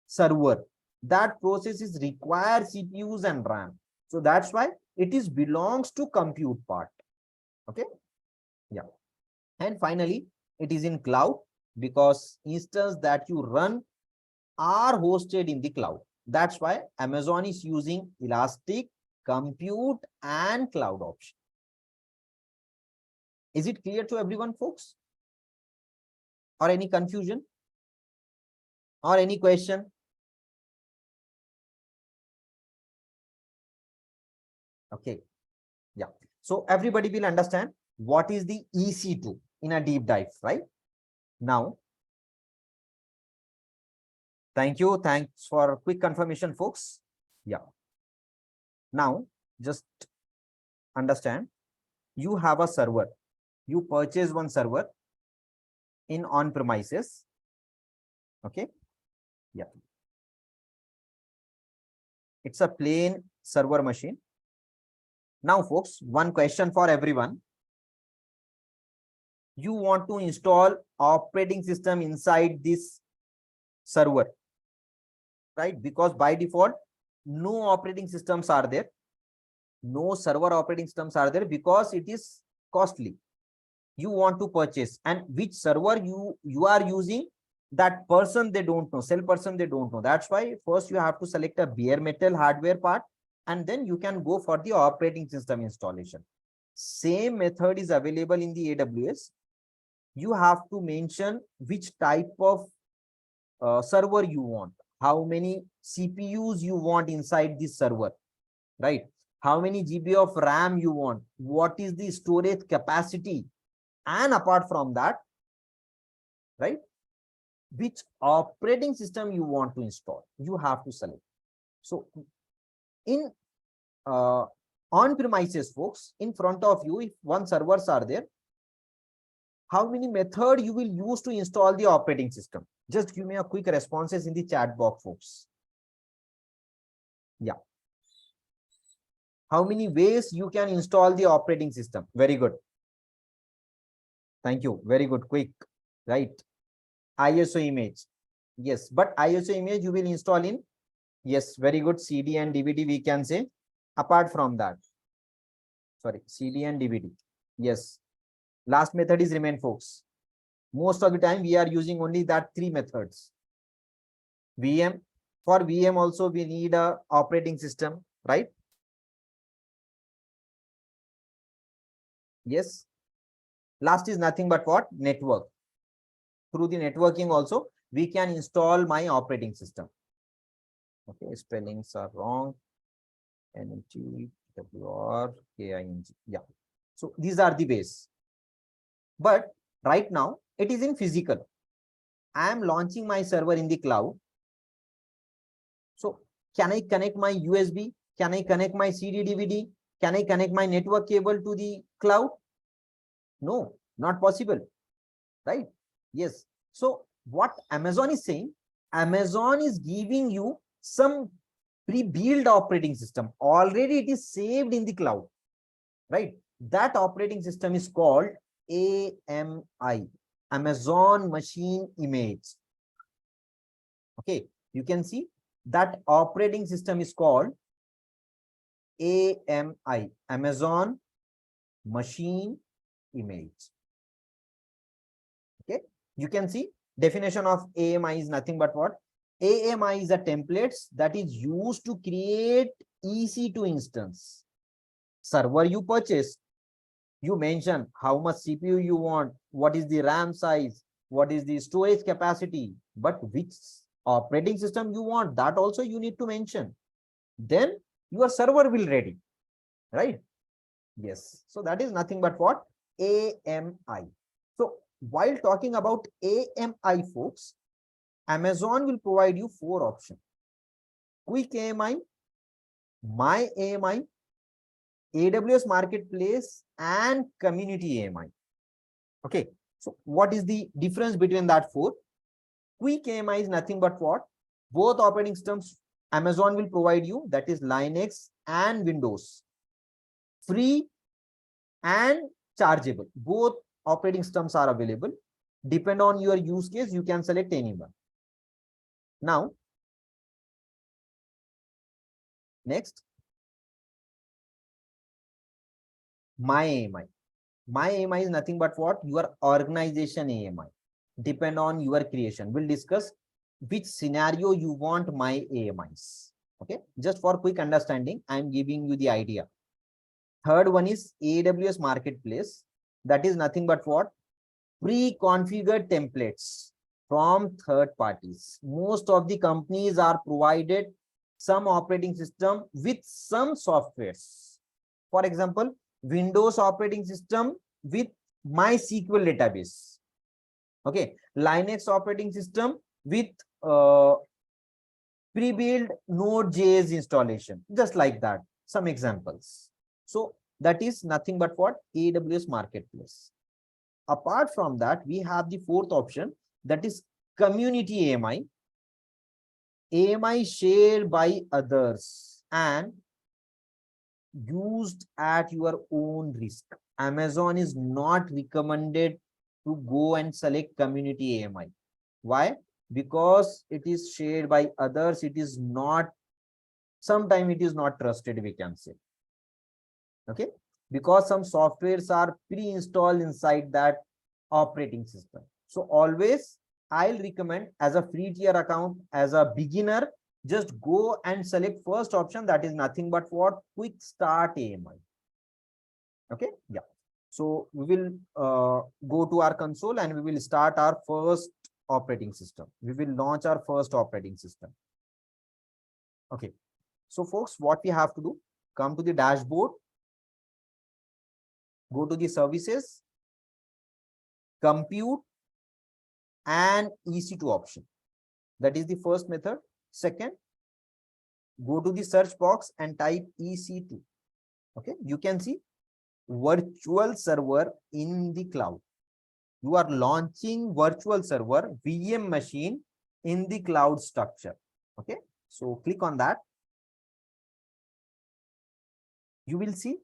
server. That processes require CPUs and RAM. So that's why it is belongs to compute part. Okay. Yeah. And finally, it is in cloud because instances that you run are hosted in the cloud. That's why Amazon is using elastic compute and cloud option. Is it clear to everyone, folks? Or any confusion? Or any question? Okay. Yeah. So everybody will understand what is the EC2 in a deep dive, right? Now, thank you. Thanks for quick confirmation, folks. Yeah. Now, just understand, you have a server. You purchase one server in on-premises. Okay. Yeah. It's a plain server machine. Now, folks, one question for everyone. You want to install operating system inside this server, right? Because by default, no operating systems are there. No server operating systems are there because it is costly. You want to purchase, and which server you are using, that person they don't know, sell person they don't know. That's why first you have to select a bare metal hardware part, and then you can go for the operating system installation. Same method is available in the AWS. You have to mention which type of server you want, how many CPUs you want inside this server, right? How many GB of RAM you want, what is the storage capacity, and apart from that, right, which operating system you want to install, you have to select. So in on premises, folks, in front of you, if one servers are there, how many method you will use to install the operating system? Just give me a quick responses in the chat box, folks. Yeah. How many ways you can install the operating system? Very good. Thank you. Very good. Quick. Right. ISO image. Yes. But ISO image you will install in. Yes. Very good. CD and DVD we can say. Apart from that. Sorry. CD and DVD. Yes. Last method is remain, folks. Most of the time we are using only that three methods. VM. For VM also we need a operating system, right? Yes. Last is nothing but what? Network. Through the networking also we can install my operating system. Okay, spellings are wrong. NTWRKING. Yeah. So these are the ways. But right now it is in physical. I am launching my server in the cloud. So can I connect my USB? Can I connect my CD DVD? Can I connect my network cable to the cloud? No, not possible. Right? Yes. So what Amazon is saying, Amazon is giving you some pre-built operating system. Already it is saved in the cloud. Right? That operating system is called AMI, Amazon Machine Image. Okay, you can see that operating system is called AMI, Amazon Machine Image. Okay, you can see definition of AMI is nothing but what? AMI is a templates that is used to create EC2 instance. Server you purchase, you mention how much CPU you want, what is the RAM size, what is the storage capacity, but which operating system you want, that also you need to mention. Then your server will ready, right? Yes. So that is nothing but what? AMI. So while talking about AMI, folks, Amazon will provide you 4 options: quick AMI, my AMI, AWS Marketplace, and community AMI. Okay. So what is the difference between that 4? Quick AMI is nothing but what? Both operating systems Amazon will provide you, that is Linux and Windows. Free and chargeable. Both operating systems are available. Depend on your use case, you can select anyone. Now, Next, my AMI. My AMI is nothing but what? Your organization AMI. Depend on your creation. We'll discuss which scenario you want my AMIs. Okay, just for quick understanding, I'm giving you the idea. Third one is AWS Marketplace. That is nothing but what? Pre-configured templates from third parties. Most of the companies are provided some operating system with some softwares. For example, Windows operating system with MySQL database. Okay, Linux operating system with pre-built Node.js installation, just like that. Some examples. So that is nothing but what? AWS Marketplace. Apart from that, we have the fourth option, that is community AMI. AMI shared by others and used at your own risk. Amazon is not recommended to go and select community AMI. Why? Because it is shared by others. It is not, sometimes it is not trusted, we can say. Okay, because some softwares are pre-installed inside that operating system. So always I'll recommend, as a free tier account, as a beginner, just go and select first option, that is nothing but what? Quick start AMI. Okay, yeah. So we will go to our console and we will start our first operating system. We will launch our first operating system. Okay, so folks, what we have to do, come to the dashboard, go to the services, compute, and EC2 option. That is the first method. Second, go to the search box and type EC2. Okay, you can see virtual server in the cloud. You are launching virtual server VM machine in the cloud structure. Okay, so click on that. You will see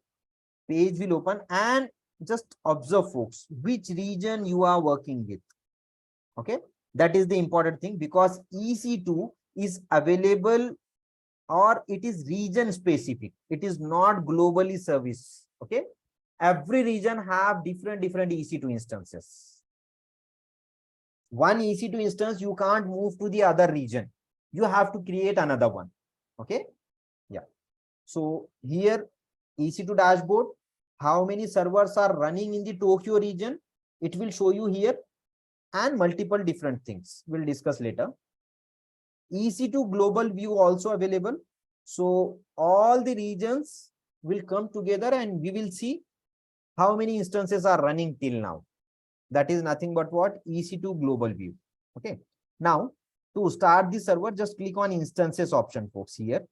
page will open, and just observe, folks, which region you are working with. Okay, that is the important thing, because EC2 is available, or it is region specific. It is not globally service. Okay, every region have different EC2 instances. One EC2 instance you can't move to the other region. You have to create another one. Okay, yeah. So here EC2 dashboard, how many servers are running in the Tokyo region, it will show you here, and multiple different things we'll discuss later. EC2 global view also available. So all the regions will come together and we will see how many instances are running till now. That is nothing but what? EC2 global view. Okay. Now to start the server, just click on instances option, folks, here.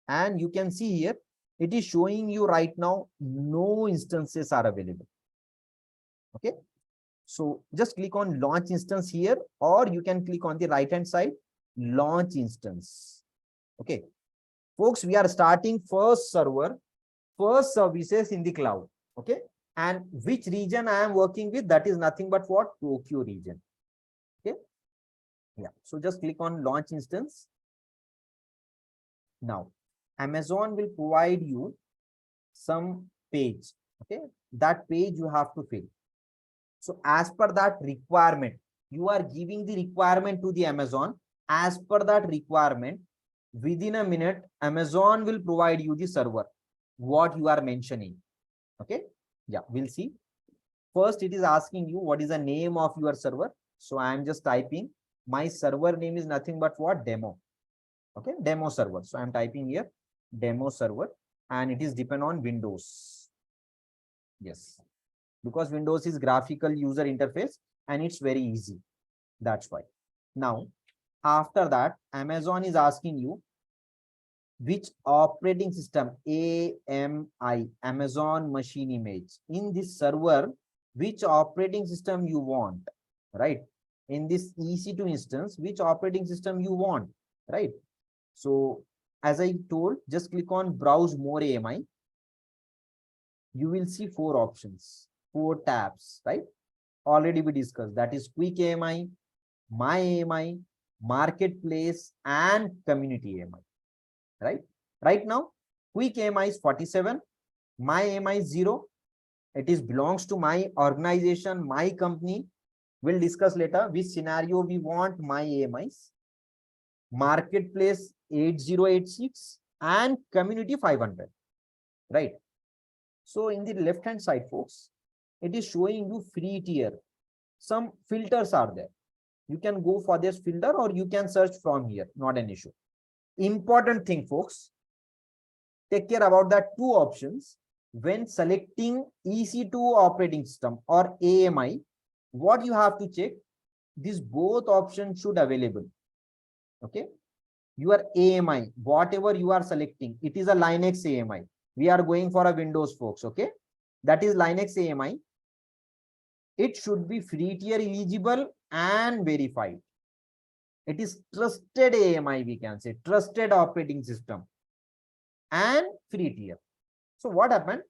And you can see here, it is showing you right now no instances are available. Okay, so just click on launch instance here, or you can click on the right hand side, launch instance. Okay, folks, we are starting first server, first services in the cloud. Okay, and which region I am working with, that is nothing but what? Tokyo region. Okay, yeah, so just click on launch instance. Now Amazon will provide you some page. Okay, that page you have to fill. So as per that requirement, you are giving the requirement to the Amazon. As per that requirement, within a minute, Amazon will provide you the server, what you are mentioning. Okay, yeah, we'll see. First, it is asking you what is the name of your server. So I am just typing, my server name is nothing but what? Demo. Okay, demo server. So I'm typing here demo server, and it is depend on Windows. Yes, because Windows is graphical user interface and it's very easy. That's why. Now, after that, Amazon is asking you which operating system, AMI, Amazon Machine Image, in this server, which operating system you want, right? In this EC2 instance, which operating system you want, right? So as I told, just click on browse more AMI. You will see 4 options, 4 tabs, right? Already we discussed, that is quick AMI, my AMI, marketplace, and community AMI. right? Right now, quick AMI is 47. My AMI is 0. It is belongs to my organization, my company. We'll discuss later which scenario we want my AMIs. Marketplace 8086 and community 500, right? So in the left hand side, folks, it is showing you free tier. Some filters are there. You can go for this filter or you can search from here, not an issue. Important thing, folks, take care about that two options. When selecting EC2 operating system or AMI, what you have to check, these both options should available. Okay, your AMI, whatever you are selecting, it is a Linux AMI. We are going for a Windows, folks. Okay, that is Linux AMI. It should be free tier eligible and verified. It is trusted AMI, we can say trusted operating system and free tier. So what happened?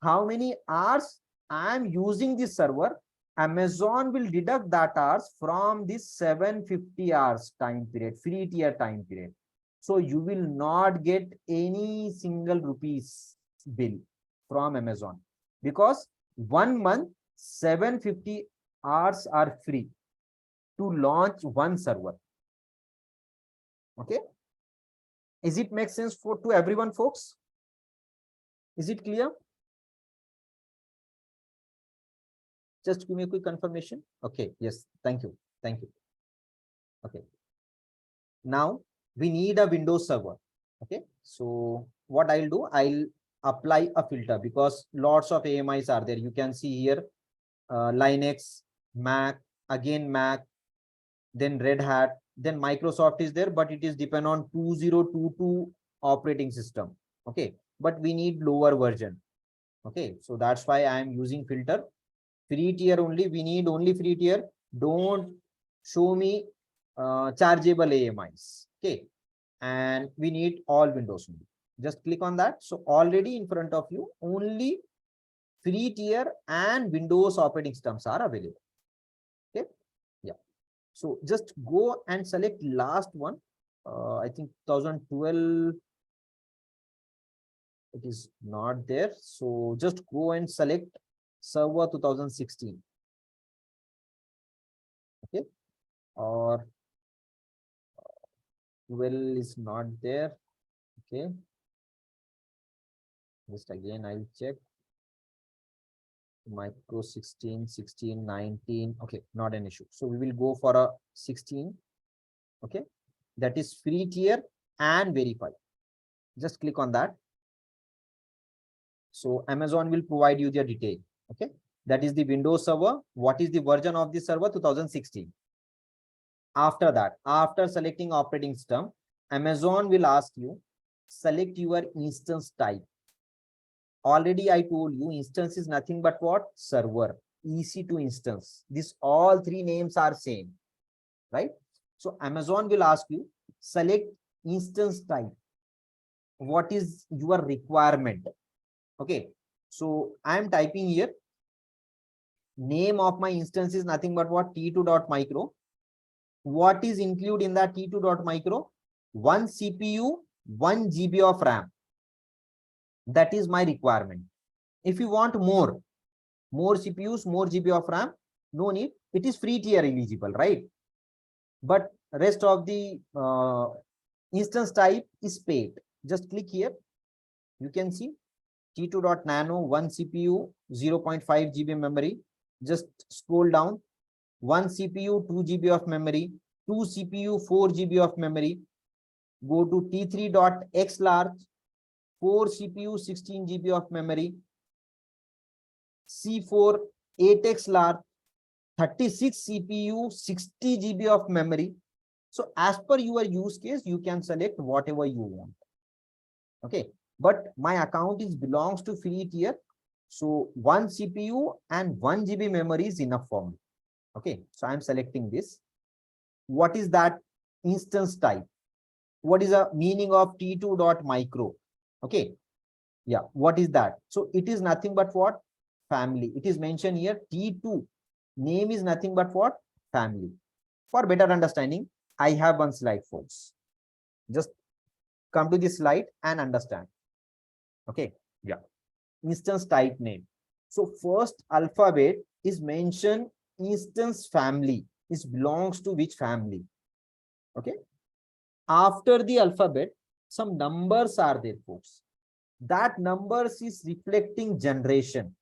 How many hours I am using this server? Amazon will deduct that hours from this 750 hours time period, free tier time period. So you will not get any single rupees bill from Amazon because 1 month 750 hours are free to launch one server. Okay, is it make sense to everyone, folks? Is it clear? Just give me a quick confirmation. Okay, yes, thank you. Okay, now we need a Windows server. Okay, so what I'll do, I'll apply a filter because lots of AMIs are there. You can see here Linux, Mac, again Mac, then Red Hat, then Microsoft is there, but it is depend on 2022 operating system. Okay, but we need lower version. Okay, so that's why I am using filter. Free tier only, we need only free tier. Don't show me chargeable AMIs. Okay, and we need all Windows only. Just click on that. So already in front of you, only free tier and Windows operating systems are available. Okay, yeah. So just go and select last one. I think 2012. It is not there. So just go and select server 2016. Okay, or well is not there. Okay, just again I'll check. Micro 16, 16, 19. Okay, not an issue. So we will go for a 16. Okay, that is free tier and verify. Just click on that. So Amazon will provide you the detail. Okay, that is the Windows server. What is the version of the server? 2016. After that, after selecting operating system, Amazon will ask you, select your instance type. Already I told you, instance is nothing but what? Server, EC2 instance. These all three names are same, right? So Amazon will ask you, select instance type. What is your requirement? Okay, so I am typing here. Name of my instance is nothing but what? T2.micro. What is included in that T2.micro? 1 CPU, 1 GB of RAM. That is my requirement. If you want more CPUs, more GB of RAM, no need. It is free tier eligible, right? But rest of the instance type is paid. Just click here. You can see T2.nano, 1 CPU, 0.5 GB memory. Just scroll down. 1 CPU, 2 GB of memory, 2 CPU, 4 GB of memory. Go to T3.x large, 4 CPU, 16 GB of memory. C4 8x large, 36 CPU, 60 GB of memory. So as per your use case, you can select whatever you want. Okay, but my account is belongs to free tier. So 1 CPU and 1 GB memory is enough for me. Okay, so I'm selecting this. What is that instance type? What is the meaning of T2.micro? Okay, yeah, what is that? So it is nothing but what? Family. It is mentioned here T2. Name is nothing but what? Family. For better understanding, I have one slide, folks. Just come to this slide and understand. Okay, yeah. Instance type name. So first alphabet is mentioned instance family. This belongs to which family? Okay. After the alphabet, some numbers are there, folks. That numbers is reflecting generation.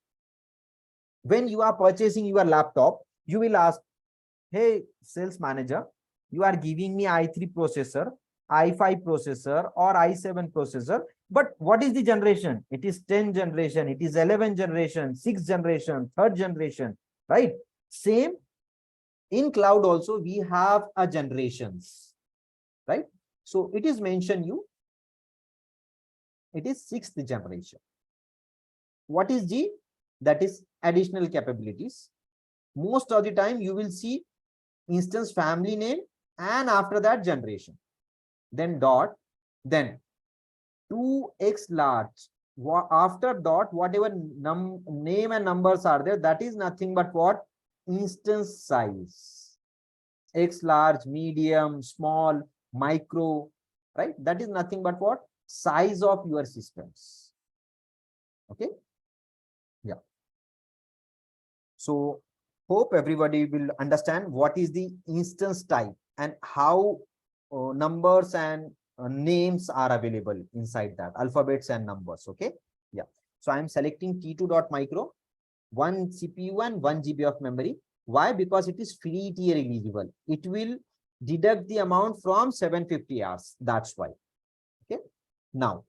When you are purchasing your laptop, you will ask, hey, sales manager, you are giving me i3 processor, i5 processor, or i7 processor. But what is the generation? It is 10 generation, it is 11 generation, 6 generation, 3rd generation, right? Same in cloud also, we have a generations, right? So it is mentioned you, it is 6th generation. What is G? That is additional capabilities. Most of the time you will see instance family name and after that generation, then dot, then 2x large. After dot, whatever name and numbers are there, that is nothing but what? Instance size. X large, medium, small, micro, right? That is nothing but what? Size of your systems. Okay. Yeah. So hope everybody will understand what is the instance type and how numbers and names are available inside that, alphabets and numbers. Okay. Yeah. So I'm selecting T2.micro, 1 CPU and 1 GB of memory. Why? Because it is free tier eligible. It will deduct the amount from 750 hours. That's why. Okay. Now,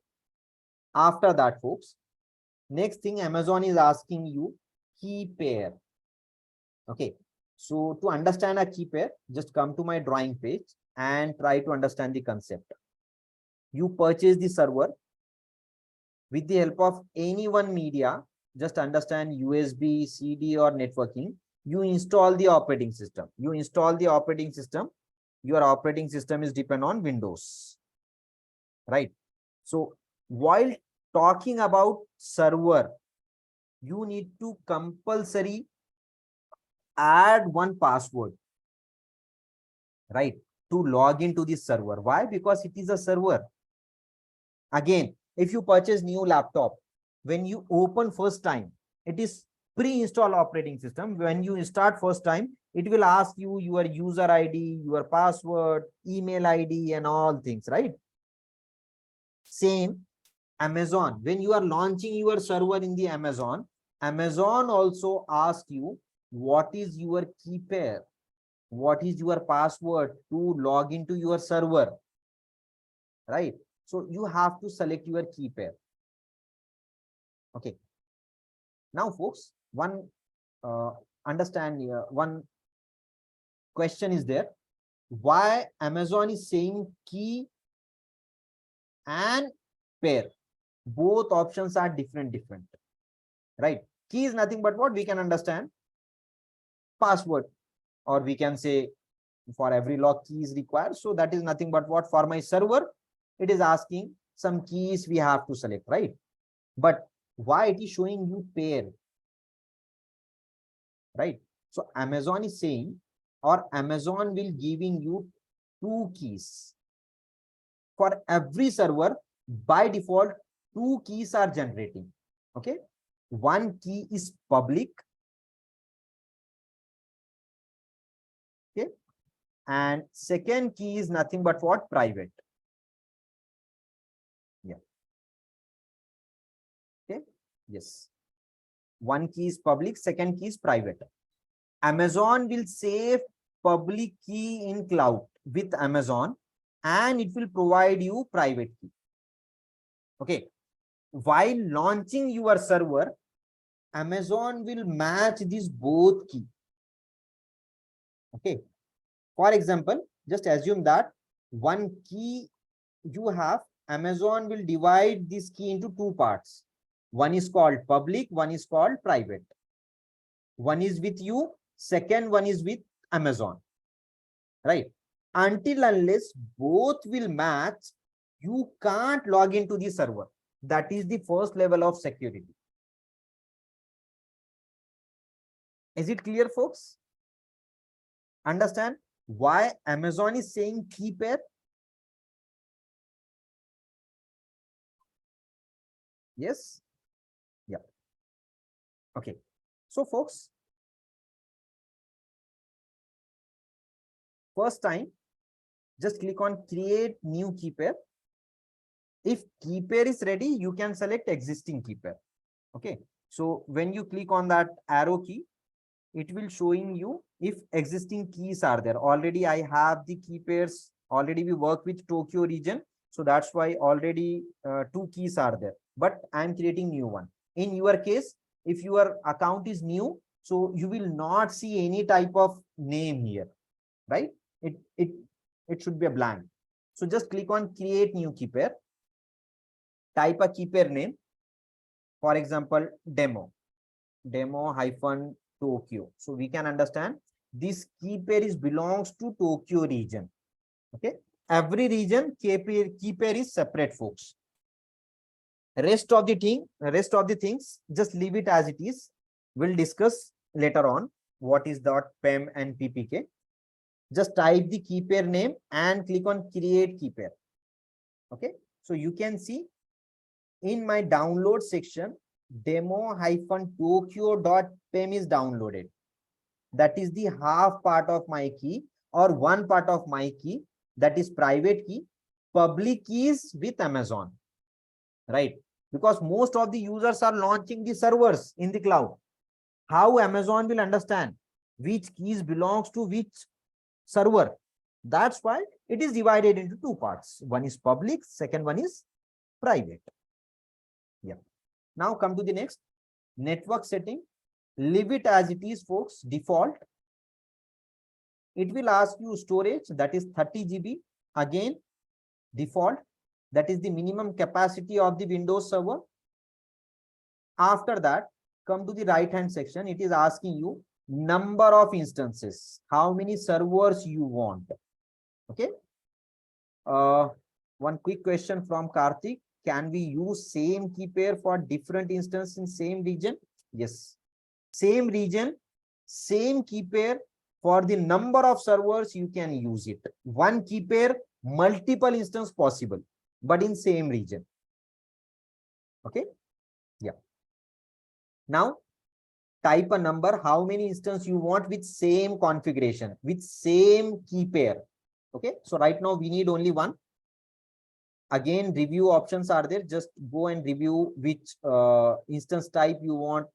after that, folks, next thing Amazon is asking you key pair. Okay. So to understand a key pair, just come to my drawing page and try to understand the concept. You purchase the server with the help of any one media. Just understand USB, CD, or networking. You install the operating system. You install the operating system. Your operating system is depend on Windows, right? So while talking about server, you need to compulsory add one password, right, to log into this server. Why? Because it is a server. Again, if you purchase new laptop, when you open first time, it is pre-install operating system. When you start first time, it will ask you your user ID, your password, email ID, and all things, right? Same Amazon, when you are launching your server in the Amazon also asks you what is your key pair, what is your password to log into your server, right? So you have to select your key pair. Okay. Now, folks, one understand one question is there. Why Amazon is saying key and pair? Both options are different, right? Key is nothing but what we can understand, password, or we can say for every lock key is required. So that is nothing but what, for my server, it is asking some keys we have to select, right? But why it is showing you pair, right? So Amazon is saying, or Amazon will giving you 2 keys. For every server, by default, 2 keys are generating. Okay. One key is public. Okay. And second key is nothing but what? Private. Yeah. Okay. Yes. One key is public, second key is private. Amazon will save public key in cloud with Amazon, and it will provide you private key. Okay. While launching your server, Amazon will match these both key. Okay. For example, just assume that one key you have, Amazon will divide this key into 2 parts. One is called public, one is called private. One is with you, second one is with Amazon, right? Until unless both will match, you can't log into the server. That is the first level of security. Is it clear, folks? Understand why Amazon is saying key pair? Yes. Yeah. Okay. So folks, first time, just click on create new key pair. If key pair is ready, you can select existing key pair. Okay. So when you click on that arrow key, it will showing you if existing keys are there. Already I have the key pairs. Already we work with Tokyo region. So that's why already 2 keys are there. But I'm creating new one. In your case, if your account is new, so you will not see any type of name here, right? It should be a blank. So just click on create new key pair. Type a key pair name. For example, demo hyphen Tokyo. So we can understand this key pair is belongs to Tokyo region. Okay. Every region key pair is separate, folks. Rest of the things, just leave it as it is. We'll discuss later on what is dot PEM and PPK. Just type the key pair name and click on create key pair. Okay. So you can see in my download section, demo-tokyo.pem is downloaded. That is the half part of my key or one part of my key, that is private key. Public key is with Amazon, right? Because most of the users are launching the servers in the cloud. How Amazon will understand which keys belongs to which server? That's why it is divided into 2 parts. One is public, second one is private. Yeah. Now come to the next network setting. Leave it as it is, folks, default. It will ask you storage, that is 30 GB. Again, default, that is the minimum capacity of the Windows server. After that, come to the right hand section. It is asking you number of instances, how many servers you want. Okay. One quick question from Karthik. Can we use same key pair for different instances in same region? Yes. Same region, same key pair, for the number of servers you can use it. One key pair, multiple instance possible, but in same region. Okay. Yeah. Now type a number, how many instance you want with same configuration, with same key pair. Okay. So right now we need only one. Again, review options are there. Just go and review which instance type you want.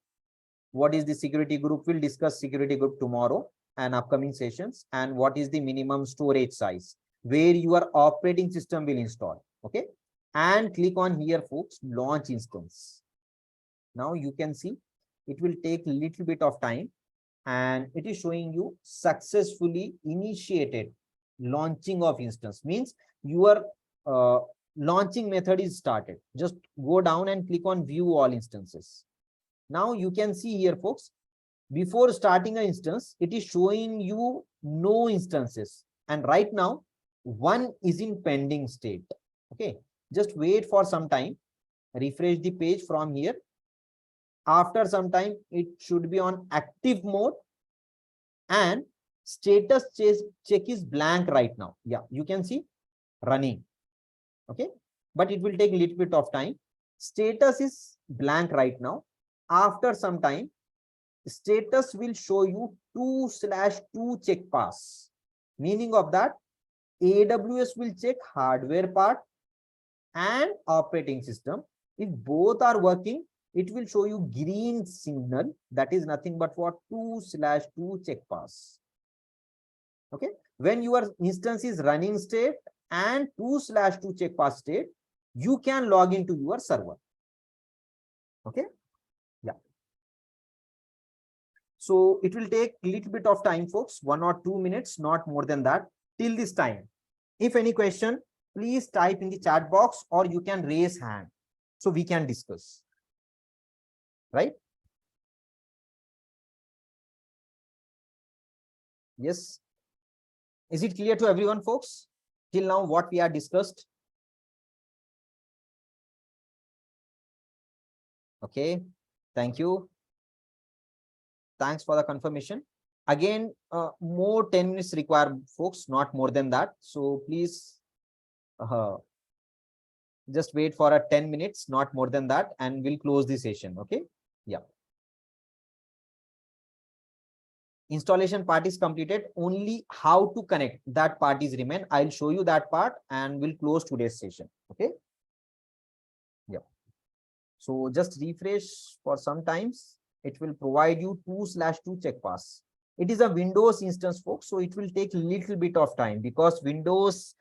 What is the security group? We'll discuss security group tomorrow and upcoming sessions. And what is the minimum storage size where your operating system will install. Okay. And click on here, folks, launch instance. Now you can see it will take a little bit of time and it is showing you successfully initiated launching of instance. Means your launching method is started. Just go down and click on view all instances. Now you can see here, folks, before starting an instance, it is showing you no instances. And right now, one is in pending state. Okay. Just wait for some time. Refresh the page from here. After some time, it should be on active mode and status check is blank right now. Yeah, you can see running. Okay. But it will take a little bit of time. Status is blank right now. After some time, status will show you 2/2 check pass. Meaning of that, AWS will check hardware part and operating system. If both are working, it will show you green signal. That is nothing but for 2/2 check pass. Okay. When your instance is running state and 2/2 check pass state, you can log into your server. Okay. Yeah. So it will take a little bit of time, folks, 1 or 2 minutes, not more than that. Till this time, if any question, please type in the chat box or you can raise hand so we can discuss. Right? Yes. Is it clear to everyone, folks? Till now, what we are discussed? Okay. Thank you. Thanks for the confirmation. Again, more 10 minutes required, folks, not more than that. So please Just wait for a 10 minutes, not more than that, and we'll close the session. Okay. Yeah. Installation part is completed. Only how to connect, that part is remain. I'll show you that part and we'll close today's session. Okay. Yeah. So just refresh for some times. It will provide you 2/2 check pass. It is a Windows instance, folks. So it will take little bit of time because Windows,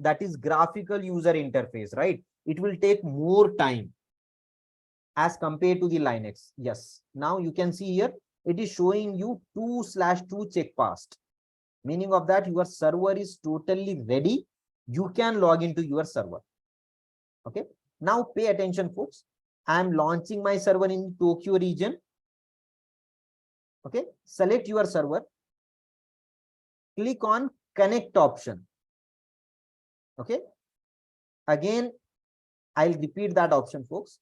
that is graphical user interface, right? It will take more time as compared to the Linux. Yes. Now you can see here, it is showing you 2/2 check passed. Meaning of that, your server is totally ready. You can log into your server. Okay. Now pay attention, folks. I am launching my server in Tokyo region. Okay. Select your server. Click on connect option. Okay. Again, I'll repeat that option, folks.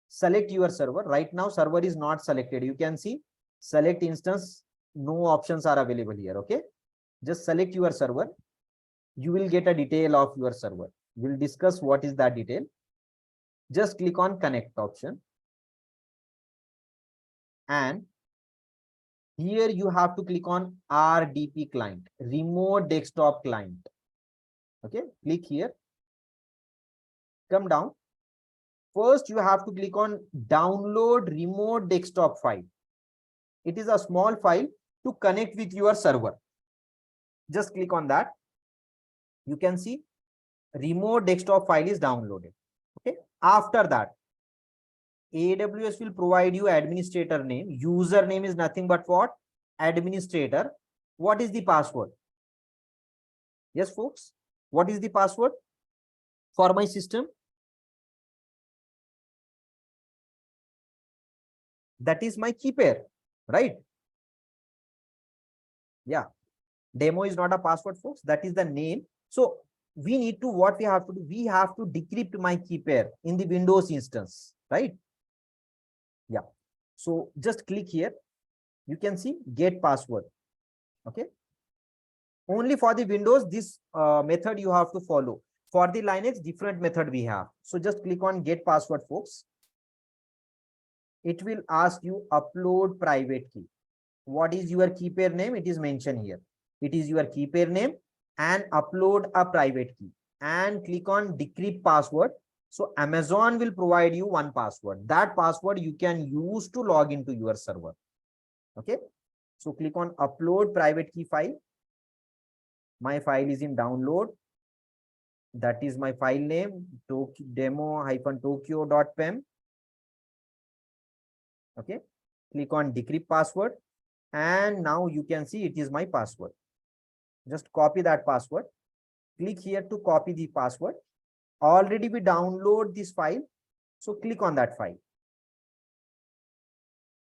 Select your server. Right now, server is not selected. You can see select instance. No options are available here. Okay. Just select your server. You will get a detail of your server. We'll discuss what is that detail. Just click on connect option. And here you have to click on RDP client, remote desktop client. Okay. Click here. Come down. First, you have to click on download remote desktop file. It is a small file to connect with your server. Just click on that. You can see remote desktop file is downloaded. Okay. After that, AWS will provide you administrator name. Username is nothing but what? Administrator. What is the password? Yes, folks. What is the password for my system? That is my key pair, right? Yeah. Demo is not a password, folks. That is the name. So we need to, what we have to do? We have to decrypt my key pair in the Windows instance, right? Yeah. So just click here. You can see get password. Okay. Only for the Windows, this method you have to follow. For the Linux, different method we have. So just click on get password, folks. It will ask you upload private key. What is your key pair name? It is mentioned here. It is your key pair name and upload a private key and click on decrypt password. So Amazon will provide you one password. That password you can use to log into your server. Okay. So click on upload private key file. My file is in download. That is my file name, demo-tokyo.pem. Okay. Click on decrypt password. And now you can see it is my password. Just copy that password. Click here to copy the password. Already we download this file. So click on that file.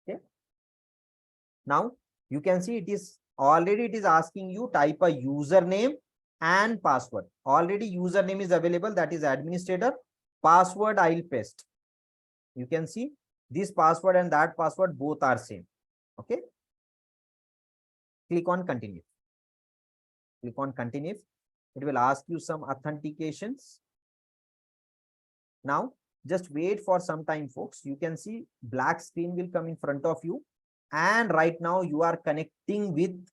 Okay. Now you can see it is asking you type a username and password. Already username is available. That is administrator. Password I'll paste. You can see this password and that password both are same. Okay. Click on continue. Click on continue. It will ask you some authentications. Now, just wait for some time, folks. You can see black screen will come in front of you. And right now you are connecting with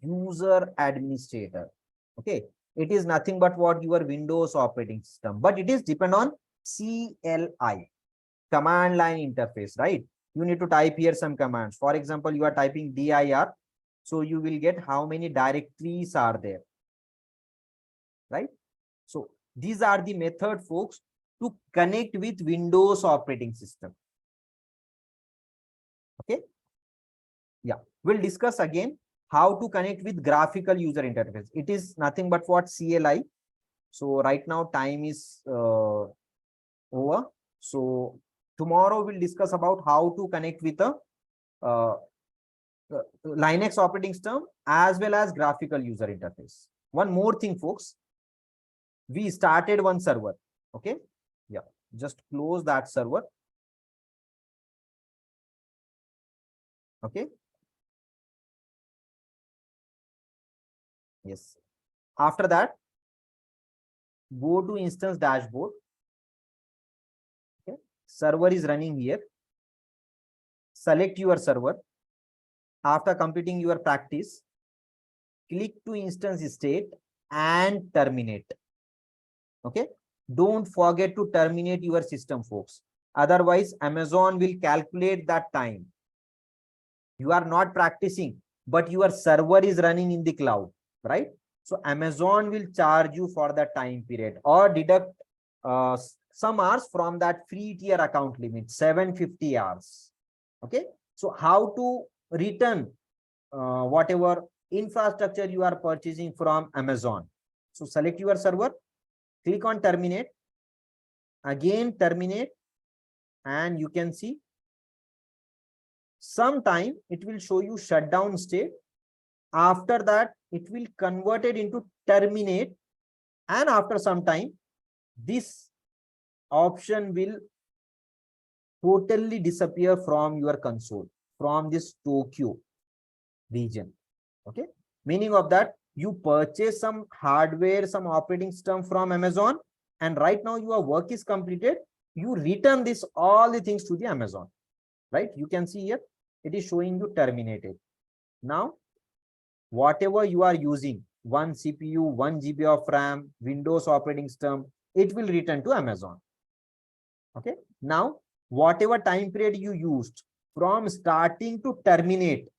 user administrator. Okay. It is nothing but what your Windows operating system, but it is depend on CLI, command line interface, right? You need to type here some commands. For example, you are typing dir. So you will get how many directories are there, right? So these are the method, folks, to connect with Windows operating system. Okay. Yeah. We'll discuss again how to connect with graphical user interface. It is nothing but what CLI. So right now time is over. So tomorrow we'll discuss about how to connect with a Linux operating system as well as graphical user interface. One more thing, folks. We started one server. Okay. Yeah. Just close that server. Okay. Yes. After that, go to instance dashboard. Okay, server is running here. Select your server. After completing your practice, click to instance state and terminate. Okay, don't forget to terminate your system, folks. Otherwise, Amazon will calculate that time. You are not practicing, but your server is running in the cloud, right? So Amazon will charge you for the time period or deduct some hours from that free tier account limit, 750 hours. Okay, so how to return whatever infrastructure you are purchasing from Amazon? So select your server, click on terminate, again terminate, and you can see sometime it will show you shutdown state. After that, it will convert it into terminate, and after some time, this option will totally disappear from your console, from this Tokyo region. Okay, meaning of that, you purchase some hardware, some operating system from Amazon, and right now your work is completed. You return this all the things to the Amazon, right? You can see here it is showing you terminated. Now whatever you are using, 1 CPU, 1 GB of RAM, Windows operating system, it will return to Amazon. Okay, now whatever time period you used from starting to terminate,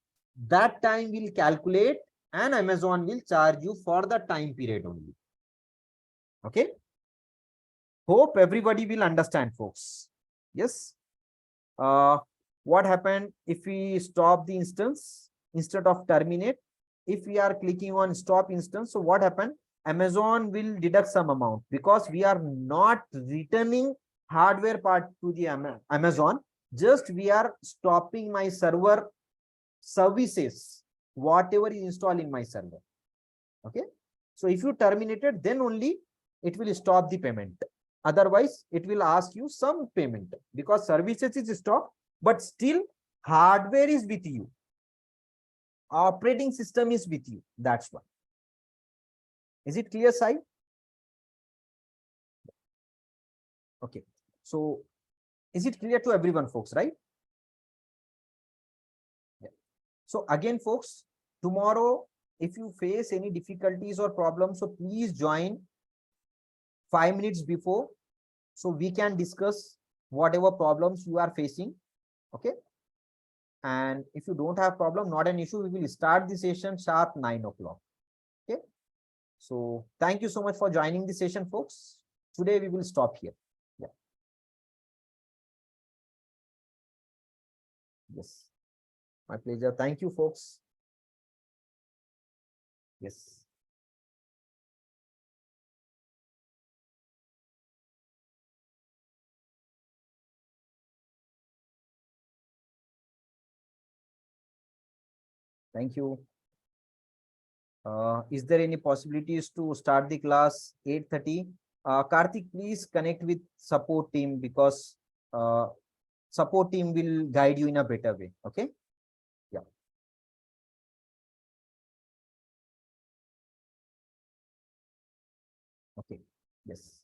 that time will calculate and Amazon will charge you for the time period only. Okay, hope everybody will understand, folks. Yes. What happened if we stop the instance instead of terminate? If we are clicking on stop instance, so what happened? Amazon will deduct some amount because we are not returning hardware part to the Amazon. Just we are stopping my server services, whatever is installed in my server. Okay, so if you terminate it, then only it will stop the payment. Otherwise, it will ask you some payment because services is stopped, but still hardware is with you. Operating system is with you. That's why. Is it clear, Sai? Okay. So is it clear to everyone, folks, right? Yeah. So again, folks, tomorrow, if you face any difficulties or problems, so please join 5 minutes before, so we can discuss whatever problems you are facing. Okay. And if you don't have problem, not an issue, we will start the session sharp 9 o'clock. Okay. So thank you so much for joining the session, folks. Today we will stop here. Yeah. Yes. My pleasure. Thank you, folks. Yes. Thank you. Is there any possibilities to start the class 8:30? Karthik, please connect with support team because support team will guide you in a better way. Okay. Yeah. Okay. Yes.